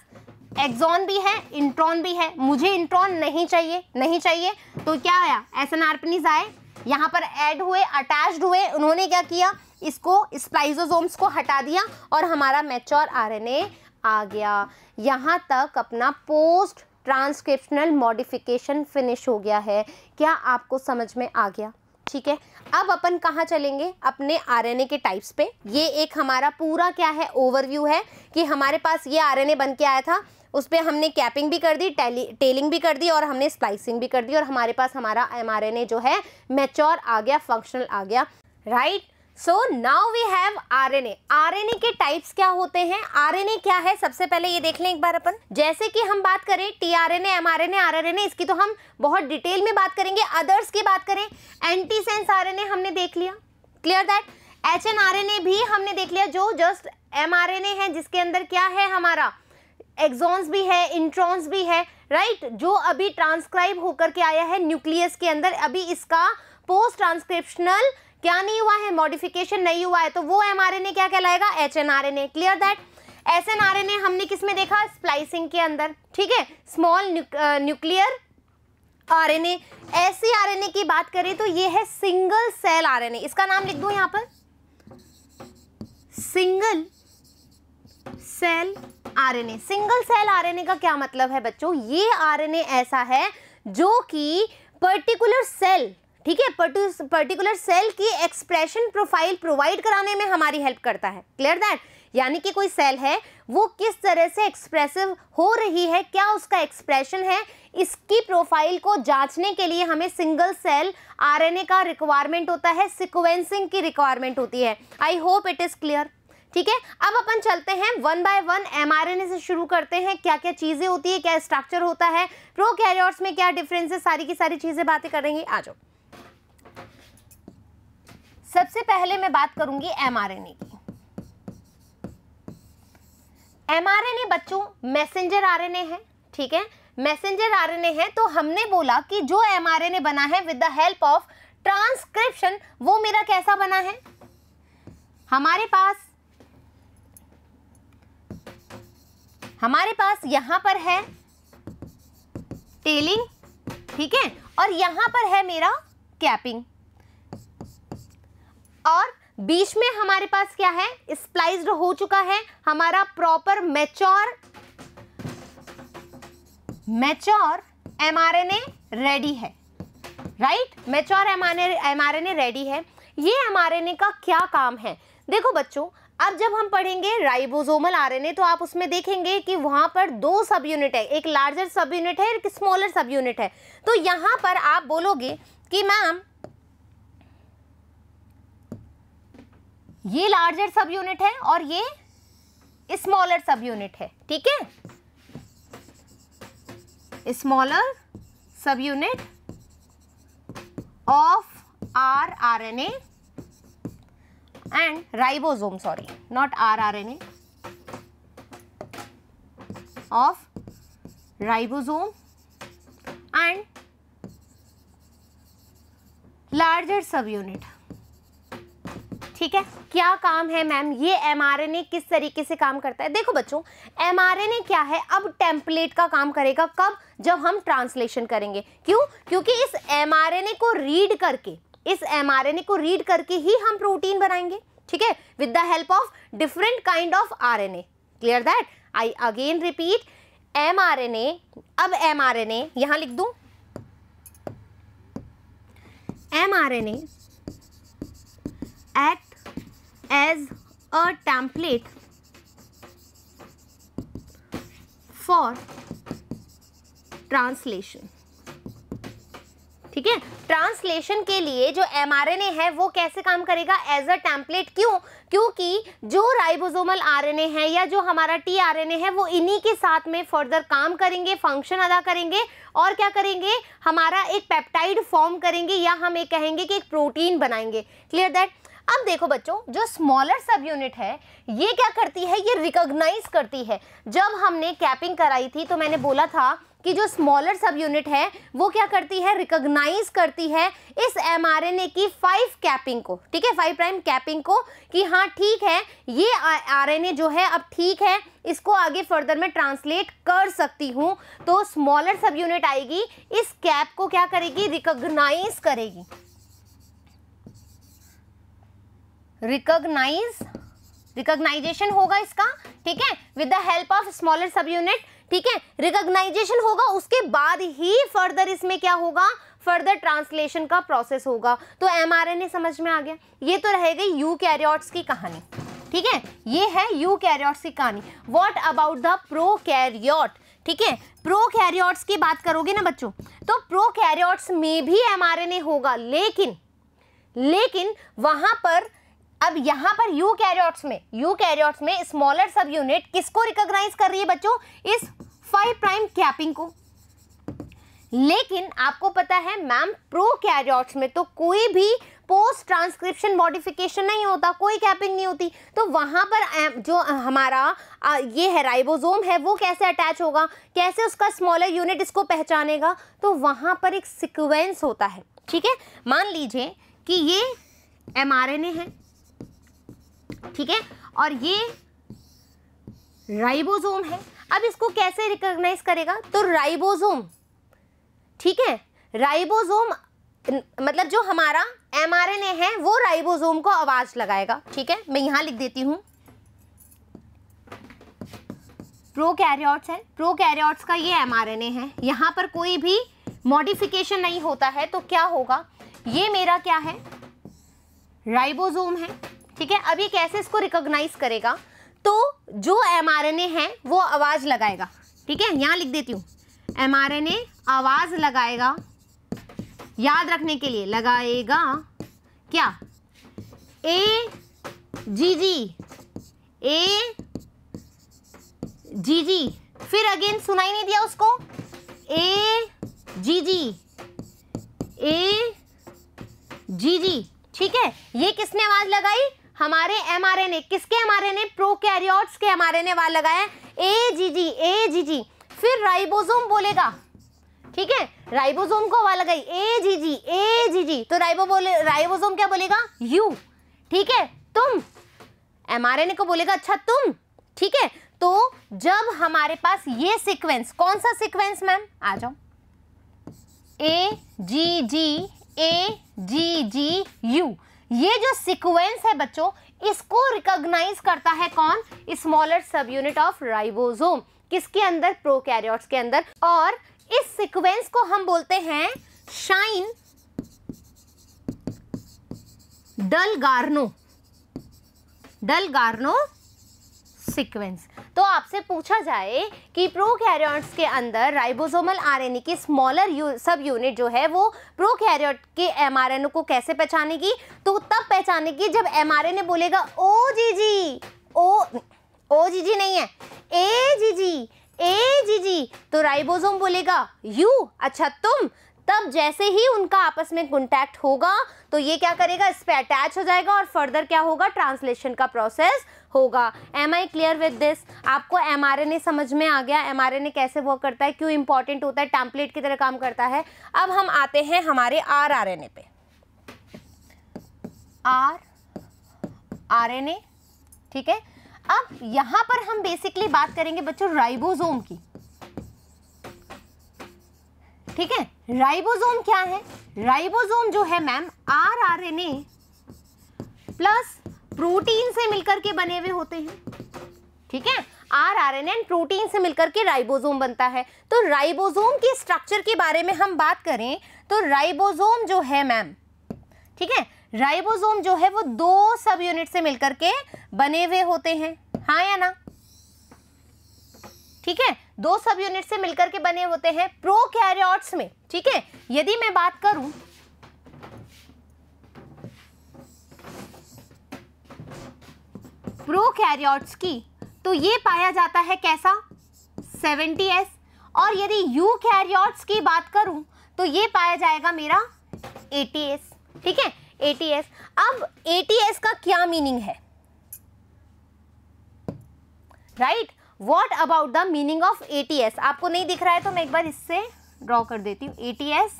axon भी है, intron भी है। मुझे इंट्रॉन नहीं चाहिए, तो क्या आया, snRPNs आए, यहाँ पर ऐड हुए, अटैच्ड हुए, उन्होंने क्या किया, इसको स्प्लाइसोसोम्स को हटा दिया और हमारा मैच्योर आरएनए आ गया। यहाँ तक अपना पोस्ट ट्रांसक्रिप्शनल मॉडिफिकेशन फिनिश हो गया है। क्या आपको समझ में आ गया, ठीक है। अब अपन कहाँ चलेंगे, अपने आरएनए के टाइप्स पे। ये एक हमारा पूरा क्या है, ओवरव्यू है कि हमारे पास ये आरएनए बन के आया था, उस पर हमने कैपिंग भी कर दी, टेलिंग भी कर दी और हमने स्प्लाइसिंग भी कर दी, और हमारे पास हमारा mRNA जो है मैच्योर आ गया, फंक्शनल आ गया, right. So now we have RNA. RNA के टाइप्स क्या होते हैं, आरएनए क्या है, सबसे पहले ये देख लें एक बार अपन। जैसे कि हम बात करें टीआरएनए, एमआरएनए, आरआरएनए, इसकी तो हम बहुत डिटेल में बात करेंगे। अदर्स की बात करें, एंटीसेंस आरएनए हमने देख लिया, क्लियर दैट। hNRNA भी हमने देख लिया, जो जस्ट mRNA है जिसके अंदर क्या है, हमारा एक्सॉन्स भी है, इंट्रॉन्स भी है, राइट, जो अभी ट्रांसक्राइब होकर के आया है न्यूक्लियस के अंदर, अभी इसका पोस्ट ट्रांसक्रिप्शनल क्या नहीं हुआ है, मॉडिफिकेशन नहीं हुआ है, तो वो mRNA क्या कहलाएगा, hnRNA। Clear that. snRNA हमने किस में देखा, स्प्लाइसिंग के अंदर, ठीक है, स्मॉल न्यूक्लियर RNA। ऐसी RNA की बात करें तो ये है सिंगल सेल RNA, इसका नाम लिख दो यहाँ पर, single cell RNA। Single cell RNA का क्या मतलब है बच्चों, ये RNA ऐसा है जो कि पर्टिकुलर सेल, ठीक है, पर्टिकुलर सेल की एक्सप्रेशन प्रोफाइल प्रोवाइड कराने में हमारी हेल्प करता है। Clear that. यानी कि कोई सेल है वो किस तरह से एक्सप्रेसिव हो रही है, क्या उसका एक्सप्रेशन है, इसकी प्रोफाइल को जांचने के लिए हमें सिंगल सेल RNA का रिक्वायरमेंट होता है, सीक्वेंसिंग की रिक्वायरमेंट होती है। I hope it is clear. ठीक है, अब अपन चलते हैं वन बाय वन, mRNA से शुरू करते हैं, क्या क्या चीजें होती है, क्या स्ट्रक्चर होता है, प्रोकैरियोट्स में क्या डिफरेंस है, सारी की सारी चीजें बातें करेंगे। आ जाओ, सबसे पहले मैं बात करूंगी mRNA की। mRNA बच्चों मैसेंजर RNA है, ठीक है, मैसेंजर RNA है, तो हमने बोला कि जो mRNA बना है with the help of transcription, वो मेरा कैसा बना है, हमारे पास यहां पर है टेलिंग, ठीक है, और यहां पर है मेरा कैपिंग, और बीच में हमारे पास क्या है, स्प्लाइस्ड हो चुका है हमारा प्रॉपर मैच्योर mRNA रेडी है, राइट, मैच्योर mRNA रेडी है। ये mRNA का क्या काम है, देखो बच्चों, अब जब हम पढ़ेंगे राइबोसोमल RNA तो आप उसमें देखेंगे कि वहां पर दो सब यूनिट है, एक लार्जर सब यूनिट है, एक स्मॉलर सब यूनिट है। तो यहां पर आप बोलोगे कि मैम ये लार्जर सब यूनिट है और ये स्मॉलर सब यूनिट है, ठीक है, स्मॉलर सब unit of rRNA and ribosome, sorry, not rRNA, of ribosome and larger subunit। ठीक है, क्या काम है मैम, ये mRNA किस तरीके से काम करता है। देखो बच्चों, mRNA क्या है, अब टेम्पलेट का काम करेगा, कब, जब हम ट्रांसलेशन करेंगे। क्यों, क्योंकि इस mRNA को रीड करके ही हम प्रोटीन बनाएंगे, ठीक है, with the help of different kind of RNA। Clear that. I again repeat, mRNA, अब mRNA यहां लिख दूं, mRNA act as a template for translation। ठीक है, ट्रांसलेशन के लिए जो mRNA है वो कैसे काम करेगा, एज अ टेम्पलेट। क्यों, क्योंकि जो राइबोसोमल RNA है या जो हमारा tRNA है वो इन्हीं के साथ में फर्दर काम करेंगे, फंक्शन अदा करेंगे, और क्या करेंगे, हमारा एक पेप्टाइड फॉर्म करेंगे, या हम एक कहेंगे कि एक प्रोटीन बनाएंगे। Clear that. अब देखो बच्चों, जो स्मॉलर सब यूनिट है ये क्या करती है, ये रिकॉग्नाइज करती है। जब हमने कैपिंग कराई थी तो मैंने बोला था कि जो स्मॉलर सब यूनिट है वो क्या करती है, रिकॉग्नाइज करती है इस mRNA की 5 कैपिंग को, ठीक है, 5 प्राइम कैपिंग को, कि हाँ ठीक है, ये RNA जो है अब ठीक है, इसको आगे फर्दर में ट्रांसलेट कर सकती हूँ। तो स्मॉलर सब यूनिट आएगी, इस कैप को क्या करेगी, रिकॉग्नाइज करेगी, रिकॉग्नाइजेशन होगा इसका, ठीक है, with the help of smaller सब यूनिट। ठीक है, रिकॉग्नाइजेशन होगा, उसके बाद ही फर्दर इसमें क्या होगा, फर्दर ट्रांसलेशन का प्रोसेस होगा। तो mRNA समझ में आ गया। ये तो रह गई यूकैरियोट्स की कहानी, ठीक है, ये है यूकैरियोट्स की कहानी। व्हाट अबाउट द प्रोकैरियोट, ठीक है, प्रोकैरियोट्स की बात करोगे ना बच्चों, तो प्रोकैरियोट्स में भी mRNA होगा, लेकिन वहां पर, अब यहां पर यूकैरियोट्स में स्मॉलर सब यूनिट किसको रिकॉग्नाइज कर रही है बच्चों, इस 5 प्राइम कैपिंग को। लेकिन आपको पता है मैम, प्रोकैरियोट्स में तो कोई भी पोस्ट ट्रांसक्रिप्शन मॉडिफिकेशन नहीं होता, कोई कैपिंग नहीं होती, तो वहां पर जो हमारा ये है राइबोसोम है वो कैसे अटैच होगा, कैसे उसका स्मॉलर यूनिट इसको पहचानेगा, तो वहां पर एक सीक्वेंस होता है। ठीक है, मान लीजिए कि ये mRNA है, ठीक है, और ये राइबोसोम है। अब इसको कैसे रिकॉग्नाइज करेगा, तो राइबोसोम, ठीक है, राइबोसोम मतलब जो हमारा mRNA है वो राइबोसोम को आवाज लगाएगा। ठीक है, मैं यहां लिख देती हूं, प्रोकैरियोट्स है, प्रोकैरियोट्स का ये mRNA है, यहां पर कोई भी मॉडिफिकेशन नहीं होता है, तो क्या होगा, ये मेरा क्या है, राइबोसोम है। ठीक है, अब ये कैसे इसको रिकॉग्नाइज करेगा, तो जो mRNA है वो आवाज लगाएगा। ठीक है, यहां लिख देती हूं, mRNA आवाज लगाएगा, याद रखने के लिए लगाएगा क्या, AGG, फिर अगेन सुनाई नहीं दिया उसको, AGG। ठीक है, ये किसने आवाज लगाई, हमारे mRNA, किसके mRNA, प्रोकैरियोट्स के mRNA आवाज लगाया, AGG। फिर राइबोसोम बोलेगा, ठीक है, राइबोसोम को आवाज लगाई AGG, तो राइबोसोम क्या बोलेगा, यू। ठीक है, तुम, mRNA को बोलेगा अच्छा तुम। ठीक है, तो जब हमारे पास ये सीक्वेंस, कौन सा सीक्वेंस मैम, आ जाओ, AGG, ये जो सीक्वेंस है बच्चों, इसको रिकॉग्नाइज करता है कौन, स्मॉलर सब यूनिट ऑफ राइबोसोम, किसके अंदर, प्रोकैरियोट्स के अंदर, और इस सीक्वेंस को हम बोलते हैं शाइन डलगार्नो सीक्वेंस। तो आपसे पूछा जाए कि प्रोकैरियोट्स के अंदर राइबोसोमल आरएनए की स्मॉलर सब यूनिट जो है वो प्रोकैरियोट के एमआरएनए को कैसे पहचानेगी, तो तब पहचानेगी जब एमआरएनए बोलेगा ओजीजी नहीं है, एजीजी, तो राइबोसोम बोलेगा यू, अच्छा तुम। तब जैसे ही उनका आपस में कॉन्टैक्ट होगा तो ये क्या करेगा, इस पे अटैच हो जाएगा और फर्दर क्या होगा, ट्रांसलेशन का प्रोसेस होगा। Am I clear with this? आपको एमआरएनए समझ में आ गया, एमआरएनए कैसे वर्क करता है, क्यों इंपॉर्टेंट होता है, टेम्पलेट की तरह काम करता है। अब हम आते हैं हमारे आरएनए पे। आरएनए, ठीक है। अब यहां पर हम बेसिकली बात करेंगे बच्चों राइबोसोम की, ठीक है। राइबोसोम क्या है? राइबोसोम जो है मैम आरएनए प्लस प्रोटीन से मिलकर के बने हुए होते हैं, ठीक है। आरएनए एंड प्रोटीन से मिलकर के राइबोसोम बनता है। तो राइबोसोम की स्ट्रक्चर के बारे में हम बात करें तो राइबोसोम जो है मैम, ठीक है, राइबोसोम जो है वो 2 सब यूनिट से मिलकर के बने हुए होते हैं, हाँ या ना, ठीक है। 2 सब यूनिट से मिलकर के बने होते हैं प्रोकैरियोट्स में, ठीक है। यदि मैं बात करूं प्रोकैरियोट्स की तो ये पाया जाता है कैसा, 70S। और यदि यूकैरियोट्स की बात करूं तो ये पाया जाएगा मेरा 80S, ठीक है, 80S। अब 80S का क्या मीनिंग है, right? What about the meaning of 80S? आपको नहीं दिख रहा है तो मैं एक बार इससे ड्रॉ कर देती हूँ। 80S,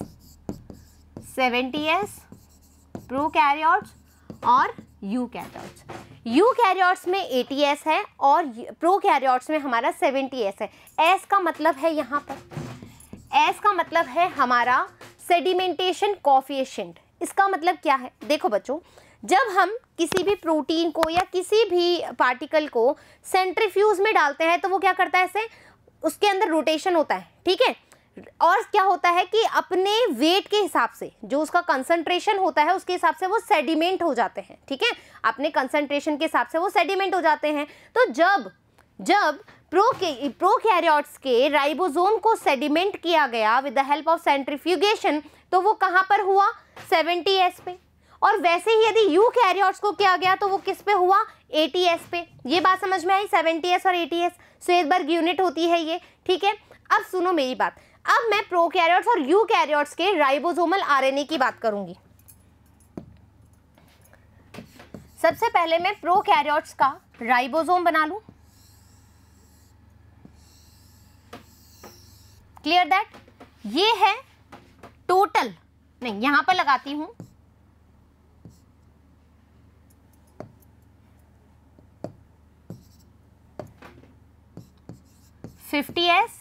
70S, प्रोकैरियोट्स और यूकैरियोट्स। यूकैरियोट्स में 80S है और प्रोकैरियोट्स में हमारा 70S है। S का मतलब है यहाँ पर, S का मतलब है हमारा सेडिमेंटेशन कोफिशिएंट। इसका मतलब क्या है, देखो बच्चों, जब हम किसी भी प्रोटीन को या किसी भी पार्टिकल को सेंट्रीफ्यूज में डालते हैं तो वो क्या करता है, ऐसे उसके अंदर रोटेशन होता है, ठीक है। और क्या होता है कि अपने वेट के हिसाब से जो उसका कंसंट्रेशन होता है उसके हिसाब से वो सेडिमेंट हो जाते हैं, ठीक है। अपने कंसंट्रेशन के हिसाब से वो सेडिमेंट हो जाते हैं। तो जब प्रोकैरियोट्स के राइबोसोम को सेडिमेंट किया गया with the help of centrifugation, तो वो कहाँ पर हुआ, 70S पे। और वैसे ही यदि यूकैरियोट्स को किया गया तो वो किस पे हुआ, 80S पे। ये बात समझ में आई, 70S और 80S स्वेदबर्ग यूनिट होती है ये, ठीक है। अब सुनो मेरी बात, अब मैं प्रोकैरियोट्स और यूकैरियोट्स के राइबोसोमल आरएनए की बात करूंगी। सबसे पहले मैं प्रोकैरियोट्स का राइबोसोम बना लूं। Clear that? ये है टोटल, नहीं यहां पर लगाती हूं, $50s,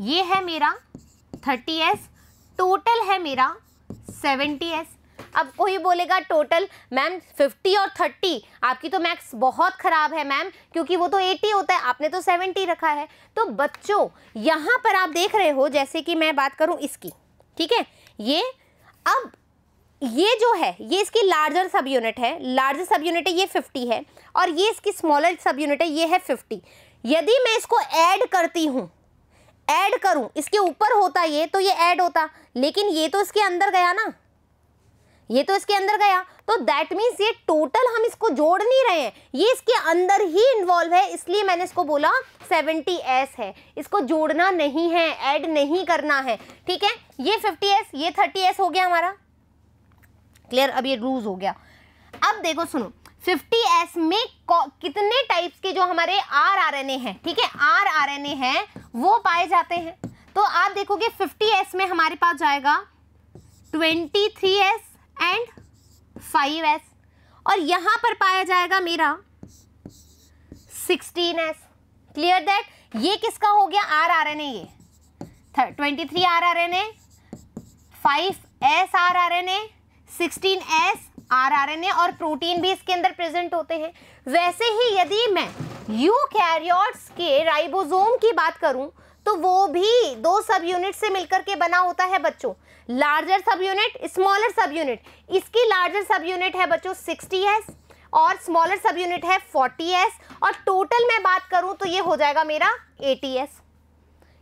ये है मेरा $30s, टोटल है मेरा $70s। अब कोई बोलेगा टोटल मैम 50 और 30, आपकी तो मैथ्स बहुत खराब है मैम, क्योंकि वो तो 80 होता है, आपने तो 70 रखा है। तो बच्चों यहाँ पर आप देख रहे हो, जैसे कि मैं बात करूँ इसकी, ठीक है, ये अब ये जो है ये इसकी लार्जर सब यूनिट है, लार्जर सब यूनिट है ये 50 है, और ये इसकी स्मॉलर सब यूनिट है ये है 50। यदि मैं इसको ऐड करती हूँ, ऐड करूं, इसके ऊपर होता ये तो ये ऐड होता, लेकिन ये तो इसके अंदर गया ना, ये तो इसके अंदर गया, तो दैट मीन्स ये टोटल हम इसको जोड़ नहीं रहे हैं, ये इसके अंदर ही इन्वॉल्व है, इसलिए मैंने इसको बोला 70s है, इसको जोड़ना नहीं है, ऐड नहीं करना है। ठीक है, ये 50s, ये 30s हो गया हमारा। क्लियर? अब ये लूज हो गया। अब देखो सुनो, 50s में कितने टाइप्स के जो हमारे RRNA हैं, ठीक है, RRNA हैं, वो पाए जाते हैं। तो आप देखोगे 50s में हमारे पास जाएगा 23s एंड 5s, और यहां पर पाया जाएगा मेरा 16s। Clear that? ये किसका हो गया? RRNA, ये 23 RRNA, 5s RRNA, 16s RRNA, और प्रोटीन भी इसके अंदर प्रेजेंट होते हैं। वैसे ही यदि मैं यूकैरियोट्स के राइबोसोम की बात करूं तो वो भी दो सब यूनिट से मिलकर के बना होता है बच्चों, लार्जर सब यूनिट, स्मॉलर सब यूनिट। इसकी लार्जर सब यूनिट है बच्चों 60s और स्मॉलर सब यूनिट है 40s, और टोटल मैं बात करूं तो ये हो जाएगा मेरा 80s।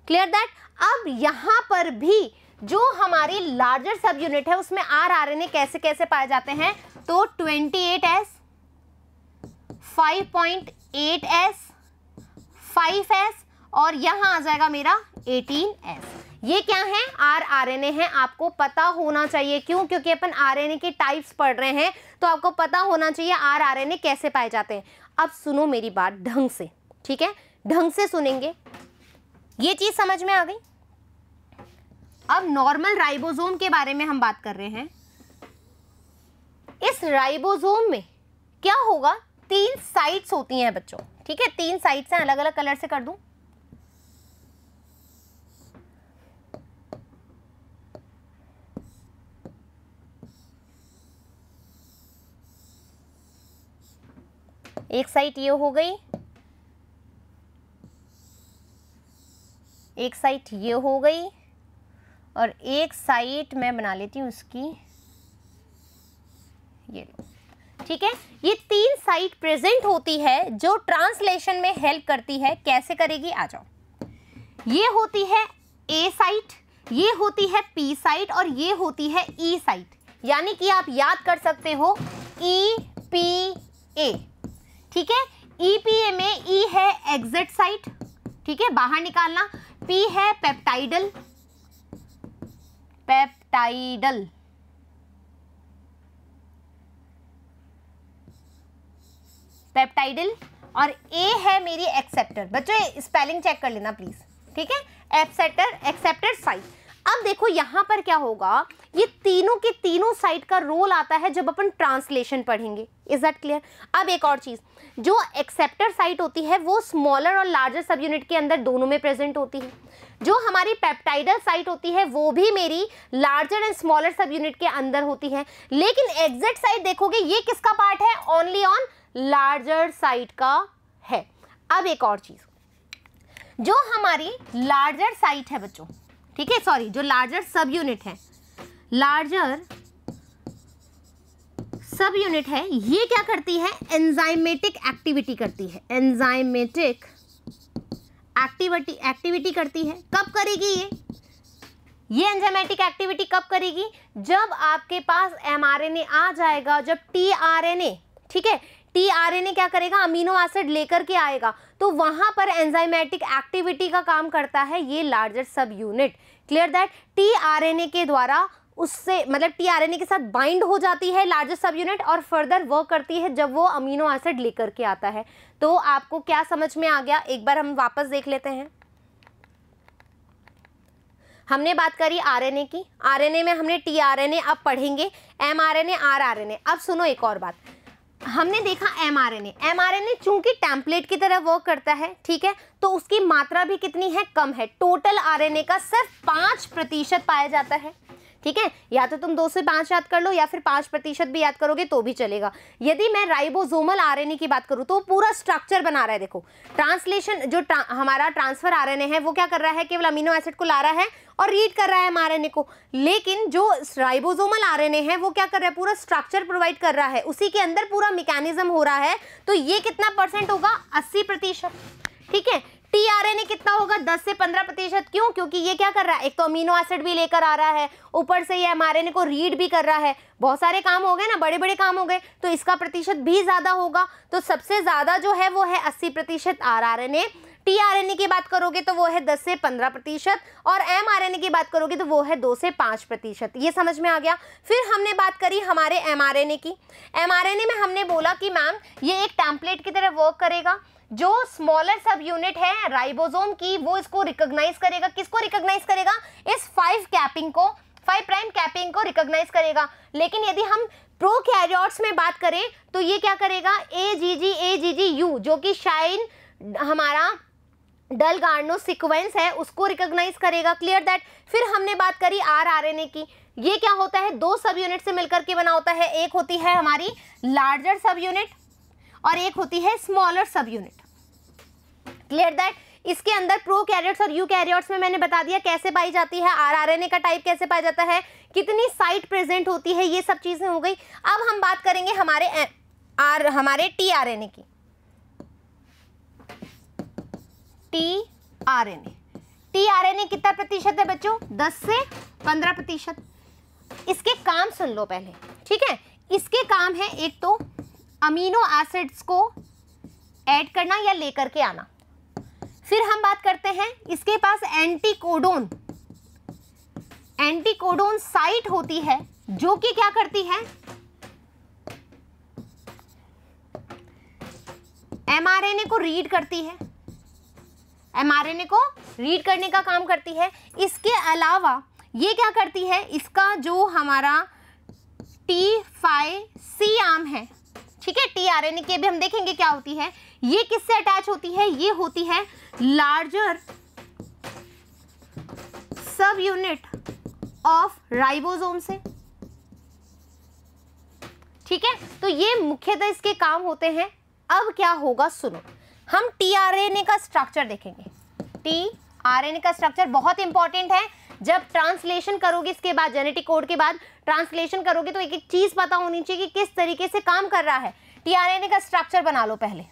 Clear that? अब यहां पर भी जो हमारी लार्जर सब यूनिट है उसमें RRNA कैसे कैसे पाए जाते हैं, तो 28s, 5.8s, 5s, और यहां आ जाएगा मेरा 18s। ये क्या है? RRNA है, आपको पता होना चाहिए। क्यों? क्योंकि अपन RNA के टाइप्स पढ़ रहे हैं, तो आपको पता होना चाहिए RRNA कैसे पाए जाते हैं। अब सुनो मेरी बात ढंग से, ठीक है, ढंग से सुनेंगे। ये चीज समझ में आ गई? अब नॉर्मल राइबोसोम के बारे में हम बात कर रहे हैं। इस राइबोसोम में क्या होगा? 3 साइट्स होती हैं बच्चों, ठीक है, 3 साइट्स हैं, अलग अलग कलर से कर दूं। एक साइट ये हो गई, एक साइट ये हो गई, और एक साइट मैं बना लेती हूँ उसकी, ये लो, ठीक है। ये 3 साइट प्रेजेंट होती है जो ट्रांसलेशन में हेल्प करती है। कैसे करेगी? आ जाओ। ये होती है A साइट, ये होती है P साइट, और ये होती है E साइट। यानी कि आप याद कर सकते हो EPA, ठीक है। EPA में E है एग्जिट साइट, ठीक है, बाहर निकालना। P है पेप्टाइडल, पेप्टाइडल, पेप्टाइडल, और A है मेरी एक्सेप्टर। बच्चों स्पेलिंग चेक कर लेना प्लीज, ठीक है, एक्सेप्टर साइट। अब देखो यहां पर क्या होगा, ये तीनों के तीनों साइट का रोल आता है जब अपन ट्रांसलेशन पढ़ेंगे। Is that clear? अब एक और चीज, जो एक्सेप्टर साइट होती है वो स्मॉलर और लार्जर सब यूनिट के अंदर दोनों में प्रेजेंट होती है। जो हमारी पेप्टाइडल साइट होती है वो भी मेरी लार्जर एंड स्मॉलर सब यूनिट के अंदर होती है। लेकिन एग्जिट साइट देखोगे ये किसका पार्ट है? ओनली ऑन लार्जर साइट का है। अब एक और चीज, जो हमारी लार्जर साइट है बच्चों, ठीक है, सॉरी, जो लार्जर सब यूनिट है, लार्जर सब यूनिट है, ये क्या करती है? एंजाइमेटिक एक्टिविटी करती है, एंजाइमेटिक एक्टिविटी करती है। कब करेगी ये एंजाइमेटिक एक्टिविटी कब करेगी? जब आपके पास mRNA आ जाएगा, जब tRNA, ठीक है, tRNA क्या करेगा? अमीनो एसिड लेकर के आएगा, तो वहां पर एंजाइमेटिक एक्टिविटी का काम करता है ये larger sub unit. Clear that? tRNA के द्वारा उससे मतलब टीआरएनए के साथ बाइंड हो जाती है लार्जेस्ट सब यूनिट और फर्दर वर्क करती है जब वो अमीनो एसिड लेकर के आता है। तो आपको क्या समझ में आ गया, एक बार हम वापस देख लेते हैं। हमने बात करी आरएनए की, आरएनए में हमने टीआरएनए, अब पढ़ेंगे एमआरएनए, आरआरएनए। अब सुनो एक और बात, हमने देखा एमआरएनए, एमआरएनए चूंकि टेम्पलेट की तरह वर्क करता है, ठीक है, तो उसकी मात्रा भी कितनी है, कम है। टोटल आरएनए का सिर्फ 5% पाया जाता है, ठीक है। या तो तुम 2 से 5 याद कर लो या फिर 5% भी याद करोगे तो भी चलेगा। यदि मैं राइबोसोमल आरएनए की बात करूं तो पूरा स्ट्रक्चर बना रहा है। देखो ट्रांसलेशन जो हमारा ट्रांसफर आरएनए है वो क्या कर रहा है, केवल अमीनो एसिड को ला रहा है और रीड कर रहा है एमआरएनए को। लेकिन जो राइबोसोमल आरएनए है वो क्या कर रहा है, पूरा स्ट्रक्चर प्रोवाइड कर रहा है, उसी के अंदर पूरा मैकेनिज्म हो रहा है। तो ये कितना परसेंट होगा, 80%, ठीक है। टीआरएनए कितना होगा, 10 से 15%। क्यों, क्योंकि ये क्या कर रहा है, एक तो अमीनो एसिड भी लेकर आ रहा है, ऊपर से ये एमआरएनए को रीड भी कर रहा है। बहुत सारे काम हो गए ना, बड़े बड़े काम हो गए, तो इसका प्रतिशत भी ज्यादा होगा। तो सबसे ज्यादा जो है वो है 80% आरआरएनए। टीआरएनए की बात करोगे तो वो है 10 से 15% और एमआरएनए की बात करोगे तो वो है 2 से 5%। ये समझ में आ गया। फिर हमने बात करी हमारे एमआरएनए की। एमआरएनए में हमने बोला कि मैम ये एक टेम्पलेट की तरह वर्क करेगा। जो स्मॉलर सब यूनिट है राइबोसोम की वो इसको रिकॉग्नाइज करेगा। किसको रिकॉग्नाइज करेगा, इस 5 प्राइम कैपिंग को रिकॉग्नाइज करेगा। लेकिन यदि हम प्रोकैरियोट्स में बात करें तो ये क्या करेगा, AGGU जो कि शाइन हमारा डलगार्नो सीक्वेंस है उसको रिकॉग्नाइज करेगा। Clear that. फिर हमने बात करी आरआरएनए की। ये क्या होता है, 2 सब यूनिट से मिलकर के बना होता है। एक होती है हमारी लार्जर सब यूनिट और एक होती है स्मॉलर सब यूनिट। Clear that. इसके अंदर प्रोकैरियोट्स और यूकैरियोट्स में मैंने बता दिया कैसे पाई जाती है, आरआरएनए का टाइप कैसे पाया जाता है, कितनी साइट प्रेजेंट होती है, ये सब चीजें हो गई। अब हम बात करेंगे हमारे टीआरएनए की। टीआरएनए कितना प्रतिशत है बच्चों, 10 से 15%। इसके काम सुन लो पहले, ठीक है। इसके काम है एक तो अमीनो एसिड्स को ऐड करना या लेकर के आना। फिर हम बात करते हैं इसके पास एंटीकोडोन साइट होती है जो कि क्या करती है, एमआरएनए को रीड करती है, एमआरएनए को रीड करने का काम करती है। इसके अलावा ये क्या करती है, इसका जो हमारा T5C आर्म है, ठीक है, टीआरएनए के भी हम देखेंगे क्या होती है। ये किससे अटैच होती है, ये होती है larger sub unit of ribosome से, ठीक है। तो ये मुख्यतः इसके काम होते हैं। अब क्या होगा सुनो, हम टीआरएनए का स्ट्रक्चर देखेंगे। टीआरएनए का स्ट्रक्चर बहुत इंपॉर्टेंट है। जब ट्रांसलेशन करोगे, इसके बाद जेनेटिक कोड के बाद ट्रांसलेशन करोगे तो एक एक चीज पता होनी चाहिए कि किस तरीके से काम कर रहा है। टीआरएनए का स्ट्रक्चर बना लो पहले।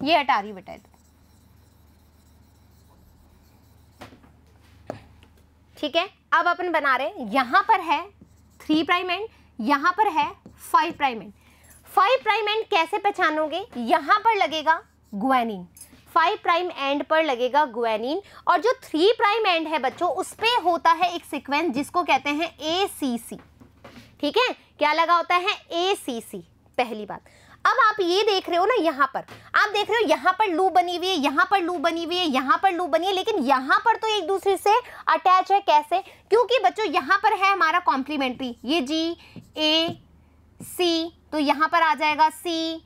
ये हटा रही बेटा, ठीक है। अब अपन बना रहे, यहां पर है 3 प्राइम एंड, यहां पर है 5 प्राइम एंड। 5 प्राइम एंड कैसे पहचानोगे, यहां पर लगेगा ग्वानिन, 5 प्राइम एंड पर लगेगा ग्वानिन, और जो 3 प्राइम एंड है बच्चों उस पे होता है एक सीक्वेंस जिसको कहते हैं ACC, ठीक है। क्या लगा होता है, ACC, पहली बात। अब आप ये देख रहे हो ना, यहाँ पर आप देख रहे हो, यहाँ पर लूप बनी हुई है, यहाँ पर लूप बनी हुई है, यहाँ पर लूप बनी है, लेकिन यहाँ पर तो एक दूसरे से अटैच है। कैसे, क्योंकि बच्चों यहाँ पर है हमारा कॉम्प्लीमेंट्री, ये GAC, तो यहाँ पर आ जाएगा C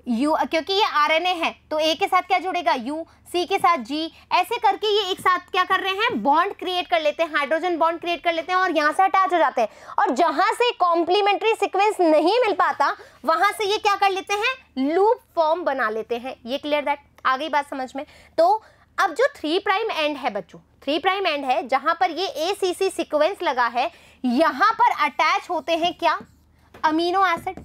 U, क्योंकि ये आरएनए है तो A के साथ क्या जुड़ेगा, U, C के साथ G, ऐसे करके ये एक साथ क्या कर रहे हैं, बॉन्ड क्रिएट कर लेते हैं, हाइड्रोजन बॉन्ड क्रिएट कर लेते हैं और यहाँ से अटैच हो जाते हैं। और जहां से कॉम्प्लीमेंट्री सीक्वेंस नहीं मिल पाता वहां से ये क्या कर लेते हैं, लूप फॉर्म बना लेते हैं। ये क्लियर दैट, आ गई बात समझ में। तो अब जो 3 प्राइम एंड है बच्चों, 3 प्राइम एंड है जहां पर ये ACC सीक्वेंस लगा है, यहां पर अटैच होते हैं क्या? Amino acid.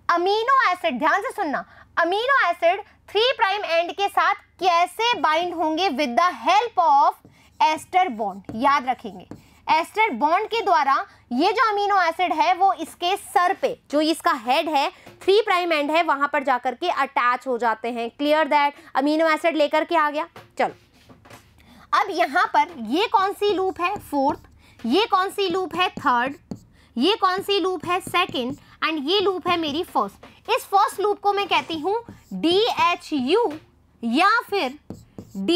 अमीनो एसिड, ध्यान से सुनना, अमीनो एसिड 3 प्राइम एंड के साथ कैसे बाइंड होंगे? With the help of ester bond. याद रखेंगे, एस्टर बॉन्ड के द्वारा ये जो अमीनो एसिड है वो इसके सर पे, जो इसका हेड है 3 प्राइम एंड है, वहां पर जाकर के अटैच हो जाते हैं। Clear that? अमीनो एसिड लेकर के आ गया। चलो अब यहां पर ये कौन सी लूप है? 4th, ये कौन सी लूप है? 3rd, ये कौन सी लूप है? 2nd, एंड ये लूप है मेरी 1st। इस फर्स्ट लूप को मैं कहती हूं DHU या फिर D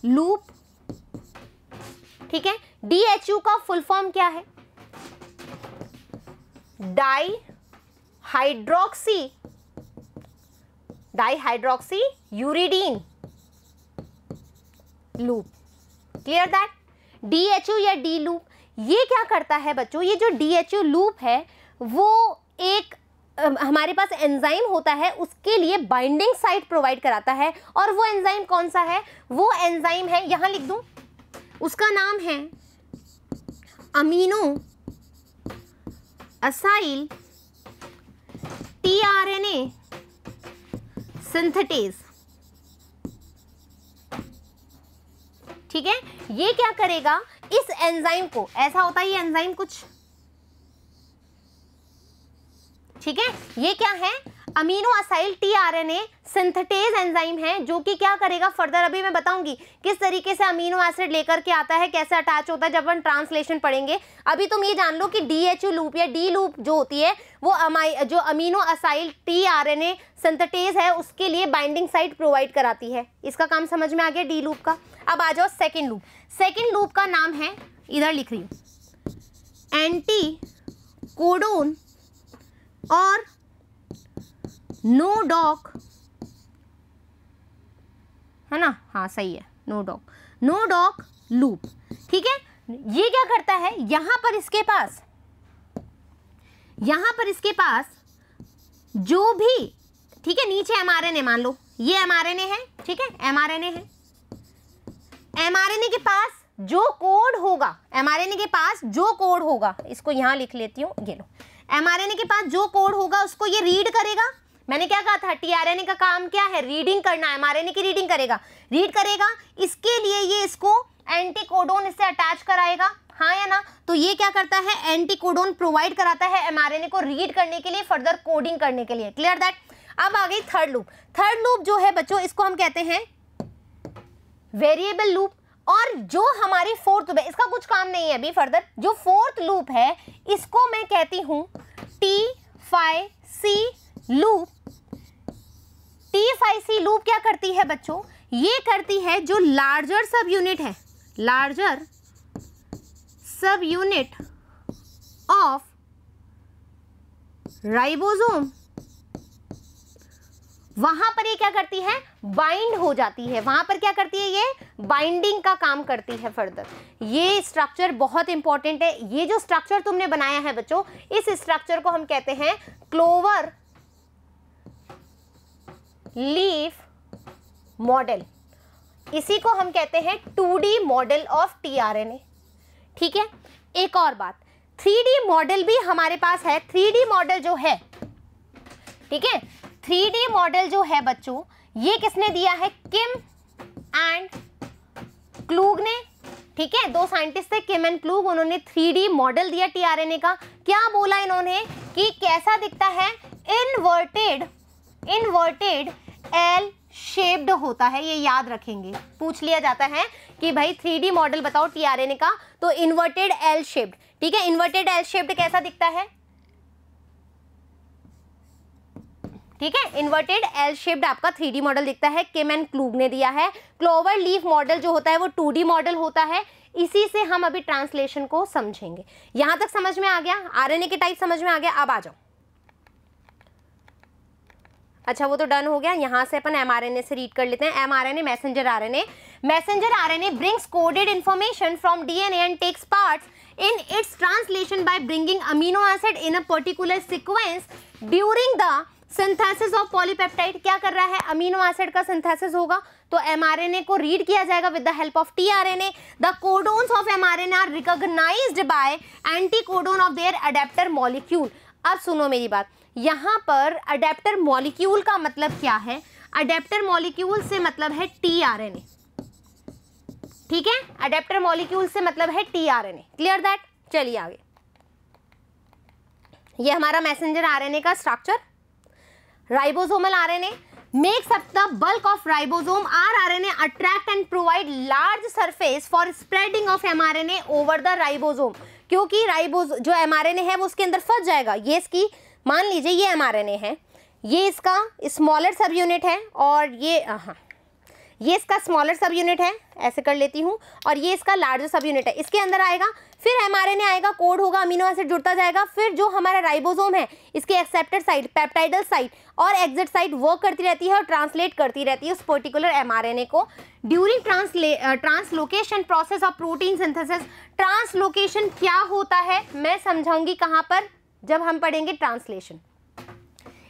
लूप। ठीक है, DHU का फुल फॉर्म क्या है? Di uridine loop. Clear that? DHU या D लूप ये क्या करता है बच्चों? ये जो DHU लूप है वो एक हमारे पास एंजाइम होता है, उसके लिए बाइंडिंग साइट प्रोवाइड कराता है। और वो एंजाइम कौन सा है? वो एंजाइम है, यहां लिख दूं, उसका नाम है अमीनो असाइल tRNA सिंथेटेज। ठीक है, ये क्या करेगा? इस एंजाइम को, ऐसा होता है ये एंजाइम कुछ, ठीक है, ये क्या है? Amino acyl tRNA synthetase enzyme है, जो कि क्या करेगा फर्दर, अभी मैं बताऊंगी किस तरीके से अमीनो एसिड लेकर के आता है, कैसे अटैच होता है, जब हम ट्रांसलेशन पढ़ेंगे। अभी तुम ये जान लो कि DHU लूप या D लूप जो होती है वो जो अमीनो असाइल tRNA सिंथेटेज है उसके लिए बाइंडिंग साइट प्रोवाइड कराती है। इसका काम समझ में आ गया D लूप का। अब आ जाओ सेकेंड लूप। सेकेंड लूप का नाम है, इधर लिख रही हूं, एंटी कोडोन और नोडॉक, है ना? हाँ सही है, नोडॉक लूप। ठीक है, ये क्या करता है? यहां पर इसके पास जो भी, ठीक है, नीचे mRNA मान लो, ये mRNA है, ठीक है, mRNA है। mRNA के पास जो कोड होगा, mRNA के पास जो कोड होगा, इसको यहां लिख लेती हूं, ये लो, mRNA के पास जो कोड होगा उसको ये रीड करेगा। मैंने क्या कहा था? tRNA का काम क्या है? रीडिंग करना। mRNA की रीडिंग करेगा, रीड करेगा। इसके लिए ये इसको एंटीकोडोन इससे अटैच कराएगा, हाँ या ना? तो ये क्या करता है? एंटीकोडोन प्रोवाइड कराता है mRNA को रीड करने के लिए, फर्दर कोडिंग करने के लिए। Clear that? अब आ गई थर्ड लूप। थर्ड लूप जो है बच्चों, इसको हम कहते हैं वेरिएबल लूप। और जो हमारी फोर्थ लूप है, इसका कुछ काम नहीं है अभी फर्दर। जो फोर्थ लूप है इसको मैं कहती हूं T5C लूप। T5C लूप क्या करती है बच्चों? ये करती है जो लार्जर सब यूनिट है, larger sub unit of ribosome, वहां पर ये क्या करती है? बाइंड हो जाती है। वहां पर क्या करती है? ये बाइंडिंग का काम करती है फर्दर। ये स्ट्रक्चर बहुत इंपॉर्टेंट है। ये जो स्ट्रक्चर तुमने बनाया है बच्चों, इस स्ट्रक्चर को हम कहते हैं क्लोवर लीफ मॉडल। इसी को हम कहते हैं 2D मॉडल ऑफ tRNA। ठीक है, एक और बात, 3D मॉडल भी हमारे पास है। 3D मॉडल जो है, ठीक है, 3D मॉडल जो है बच्चों, ये किसने दिया है? किम एंड क्लूग ने। ठीक है, दो साइंटिस्ट थे, किम एंड क्लूग, उन्होंने 3D मॉडल दिया tRNA का। क्या बोला इन्होंने कि कैसा दिखता है? इन्वर्टेड एल शेप्ड होता है। ये याद रखेंगे, पूछ लिया जाता है कि भाई 3D मॉडल बताओ tRNA का, तो इन्वर्टेड एल शेप्ड। ठीक है, इन्वर्टेड एल शेप्ड कैसा दिखता है? ठीक है, इन्वर्टेड एल शेप्ड आपका 3D मॉडल दिखता है, किम एंड क्लूग ने दिया है। क्लोवर लीफ मॉडल जो होता है वो 2D मॉडल होता है। इसी से हम अभी ट्रांसलेशन को समझेंगे। यहां तक समझ में आ गया? आरएनए के टाइप समझ में आ गया? अब आ जाओ। अच्छा, वो तो डन हो गया। यहां से अपन mRNA से रीड कर लेते हैं। mRNA messenger RNA. Messenger RNA brings coded information from DNA and takes parts in its translation by bringing amino acid in a particular sequence during the synthesis of polypeptide क्या कर रहा है, amino acid का synthesis होगा तो mRNA को read किया जाएगा with the help of tRNA. The codons of mRNA are recognised by anticodon of their adaptor molecule. अब सुनो मेरी बात, यहाँ पर अडेप्टर मॉलिक्यूल का मतलब क्या है, अडेप्टर मॉलिक्यूल से मतलब है टीआरएनए, ठीक है, अडेप्टर मॉलिक्यूल से मतलब है टीआरएनए, क्लियर दैट। चलिए आगे, ये हमारा मैसेंजर आरएनए का structure. Ribosomal RNA makes up the bulk of ribosome. rRNA attract and provide large surface for spreading of mRNA over the ribosome. क्योंकि जो mRNA है वो उसके अंदर फंस जाएगा। ये इसकी, मान लीजिए ये mRNA है, ये इसका स्मॉलर सब यूनिट है और ये इसका स्मॉलर सब यूनिट है, ऐसे कर लेती हूँ, और ये इसका लार्जर सब यूनिट है। इसके अंदर आएगा, फिर एमआरएनए आएगा, कोड होगा, अमीनो एसिड जुड़ता जाएगा, फिर जो हमारा राइबोसोम है इसके एक्सेप्टर साइट, पेप्टाइडल साइट और एग्जिट साइट वर्क करती रहती है और ट्रांसलेट करती रहती है उस पर्टिकुलर एमआरएनए को। During translocation process of protein synthesis, translocation क्या होता है मैं समझाऊंगी कहाँ पर, जब हम पढ़ेंगे translation.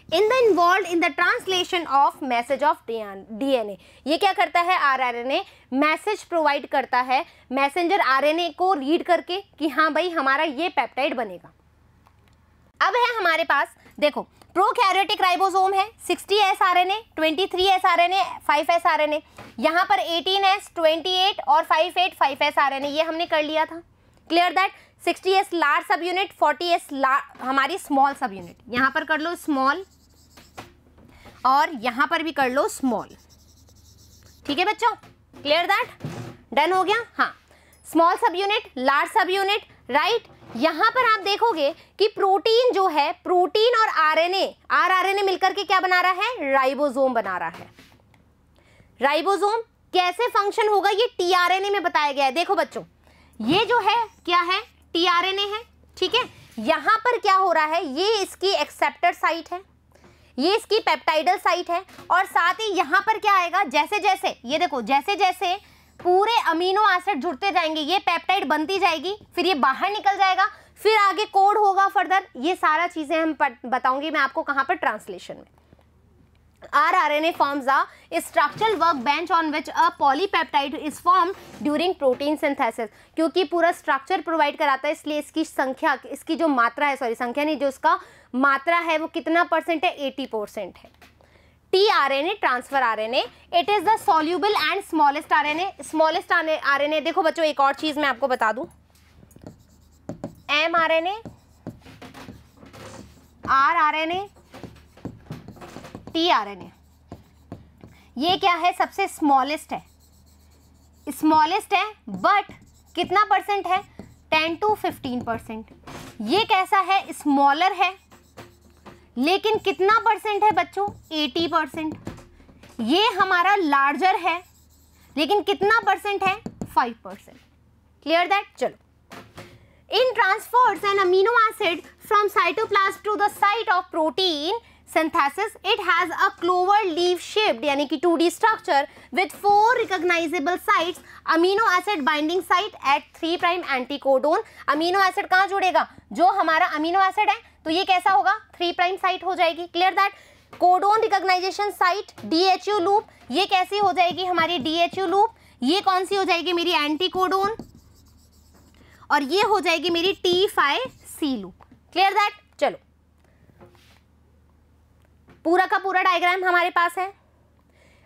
In the involve in the translation of message of DNA, ये क्या करता है, आरआरएनए मैसेज प्रोवाइड करता है मैसेंजर आरएनए को रीड करके कि हाँ भाई हमारा ये पेप्टाइड बनेगा। अब है हमारे पास, देखो प्रोकैरियोटिक राइबोसोम है 60S RNA, 23S RNA, 5S RNA, यहाँ पर 18S, 28 और 5S आरएनए, ये हमने कर लिया था, क्लियर दैट। 60S लार्ज सब यूनिट, 40S हमारी स्मॉल सब यूनिट, यहाँ पर कर लो स्मॉल और यहाँ पर भी कर लो स्मॉल, ठीक है बच्चों, क्लियर दैट, डन हो गया। हाँ, स्मॉल सब यूनिट, लार्ज सब यूनिट, राइट। यहाँ पर आप देखोगे कि प्रोटीन जो है, प्रोटीन और आरआरएनए मिलकर के क्या बना रहा है, राइबोसोम बना रहा है। राइबोसोम कैसे फंक्शन होगा ये टीआरएनए में बताया गया है। देखो बच्चों, ये जो है क्या है, टीआरएनए है, ठीक है। यहाँ पर क्या हो रहा है, ये इसकी एक्सेप्टर साइट है, ये इसकी पेप्टाइडल साइट है, और साथ ही यहाँ पर क्या आएगा, जैसे जैसे ये देखो, जैसे जैसे पूरे अमीनो एसिड जुड़ते जाएंगे ये पेप्टाइड बनती जाएगी, फिर ये बाहर निकल जाएगा, फिर आगे कोड होगा फर्दर। ये सारा चीजें हम बताऊंगी मैं आपको कहाँ पर, ट्रांसलेशन में। rRNA forms a structural workbench on which a polypeptide is formed during protein synthesis। क्योंकि पूरा स्ट्रक्चर प्रोवाइड कराता है, इसलिए इसकी संख्या, इसकी जो मात्रा है, सॉरी संख्या नहीं, जो इसका मात्रा है वो कितना परसेंट है, 80% है। tRNA transfer RNA, it is the soluble and smallest RNA. Smallest RNA, देखो बच्चों एक और चीज मैं आपको बता दूं, mRNA, rRNA, tRNA, ये क्या है, सबसे स्मॉलेस्ट है, स्मॉलेस्ट है, बट कितना परसेंट है, 10 to 15%। ये कैसा है, स्मॉलर है, लेकिन कितना परसेंट है बच्चों, 80%। ये हमारा लार्जर है, लेकिन कितना परसेंट है, 5%, क्लियर दैट। चलो, in transfers an amino acid from cytoplasm to the site of protein synthesis, it has a clover leaf shaped यानी कि 2D structure with 4 recognizable sites, amino acid binding site at 3' anticodon। Amino acid कहाँ जुड़ेगा, जो हमारा amino acid है तो ये कैसा होगा, 3' साइट हो जाएगी, clear that. Codon recognition site, DHU loop, ये कैसी हो जाएगी हमारी DHU लूप, ये कौन सी हो जाएगी मेरी एंटीकोडोन, और ये हो जाएगी मेरी T5C लूप, क्लियर दैट। चलो, पूरा का पूरा डायग्राम हमारे पास है।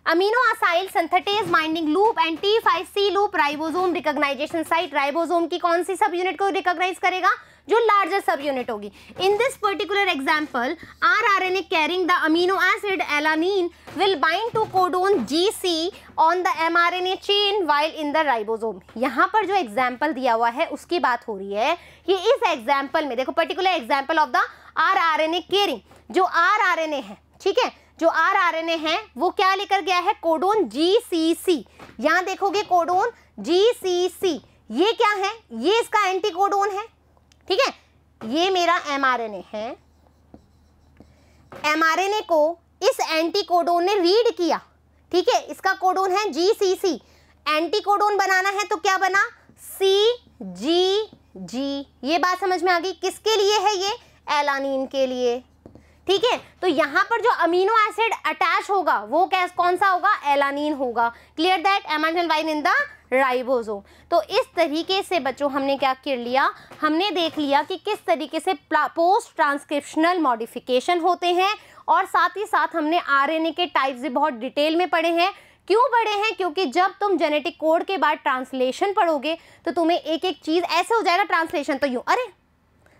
Amino acyl synthetase binding loop and T5C loop, ribosome recognition site, ribosome की कौन सी सब यूनिट को रिकॉग्नाइज करेगा, जो लार्जर सब यूनिट होगी। In this particular example, rRNA carrying the amino acid alanine will bind to codon GC on the mRNA chain while in the ribosome. यहाँ पर जो एग्जाम्पल दिया हुआ है उसकी बात हो रही है कि इस एग्जाम्पल में देखो, particular example of the rRNA carrying, जो rRNA है, ठीक है, जो rRNA है वो क्या लेकर गया है, कोडोन GCC। यहां देखोगे कोडोन GCC, ये क्या है, ये इसका एंटीकोडोन है, ठीक है, ये मेरा mRNA है, mRNA को इस एंटीकोडोन ने रीड किया, ठीक है, इसका कोडोन है GCC, एंटीकोडोन बनाना है तो क्या बना, CGG। ये बात समझ में आ गई, किसके लिए है ये, एलानिन के लिए, ठीक है। तो यहाँ पर जो अमीनो एसिड अटैच होगा वो कौन सा होगा, एलानीन होगा। Clear that, amide wine in the ribosome. तो इस तरीके से बच्चों हमने क्या कर लिया, हमने देख लिया कि किस तरीके से पोस्ट ट्रांसक्रिप्शनल मॉडिफिकेशन होते हैं, और साथ ही साथ हमने आरएनए के टाइप्स भी बहुत डिटेल में पढ़े हैं। क्यों पढ़े हैं, क्योंकि जब तुम जेनेटिक कोड के बाद ट्रांसलेशन पढ़ोगे तो तुम्हें एक एक चीज ऐसे हो जाएगा, ट्रांसलेशन तो यूं, अरे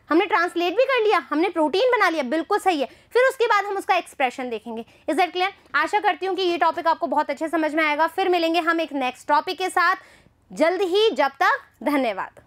हमने ट्रांसलेट भी कर लिया, हमने प्रोटीन बना लिया, बिल्कुल सही है, फिर उसके बाद हम उसका एक्सप्रेशन देखेंगे। Is that clear? आशा करती हूँ कि ये टॉपिक आपको बहुत अच्छे समझ में आएगा। फिर मिलेंगे हम एक नेक्स्ट टॉपिक के साथ जल्द ही, जब तक धन्यवाद।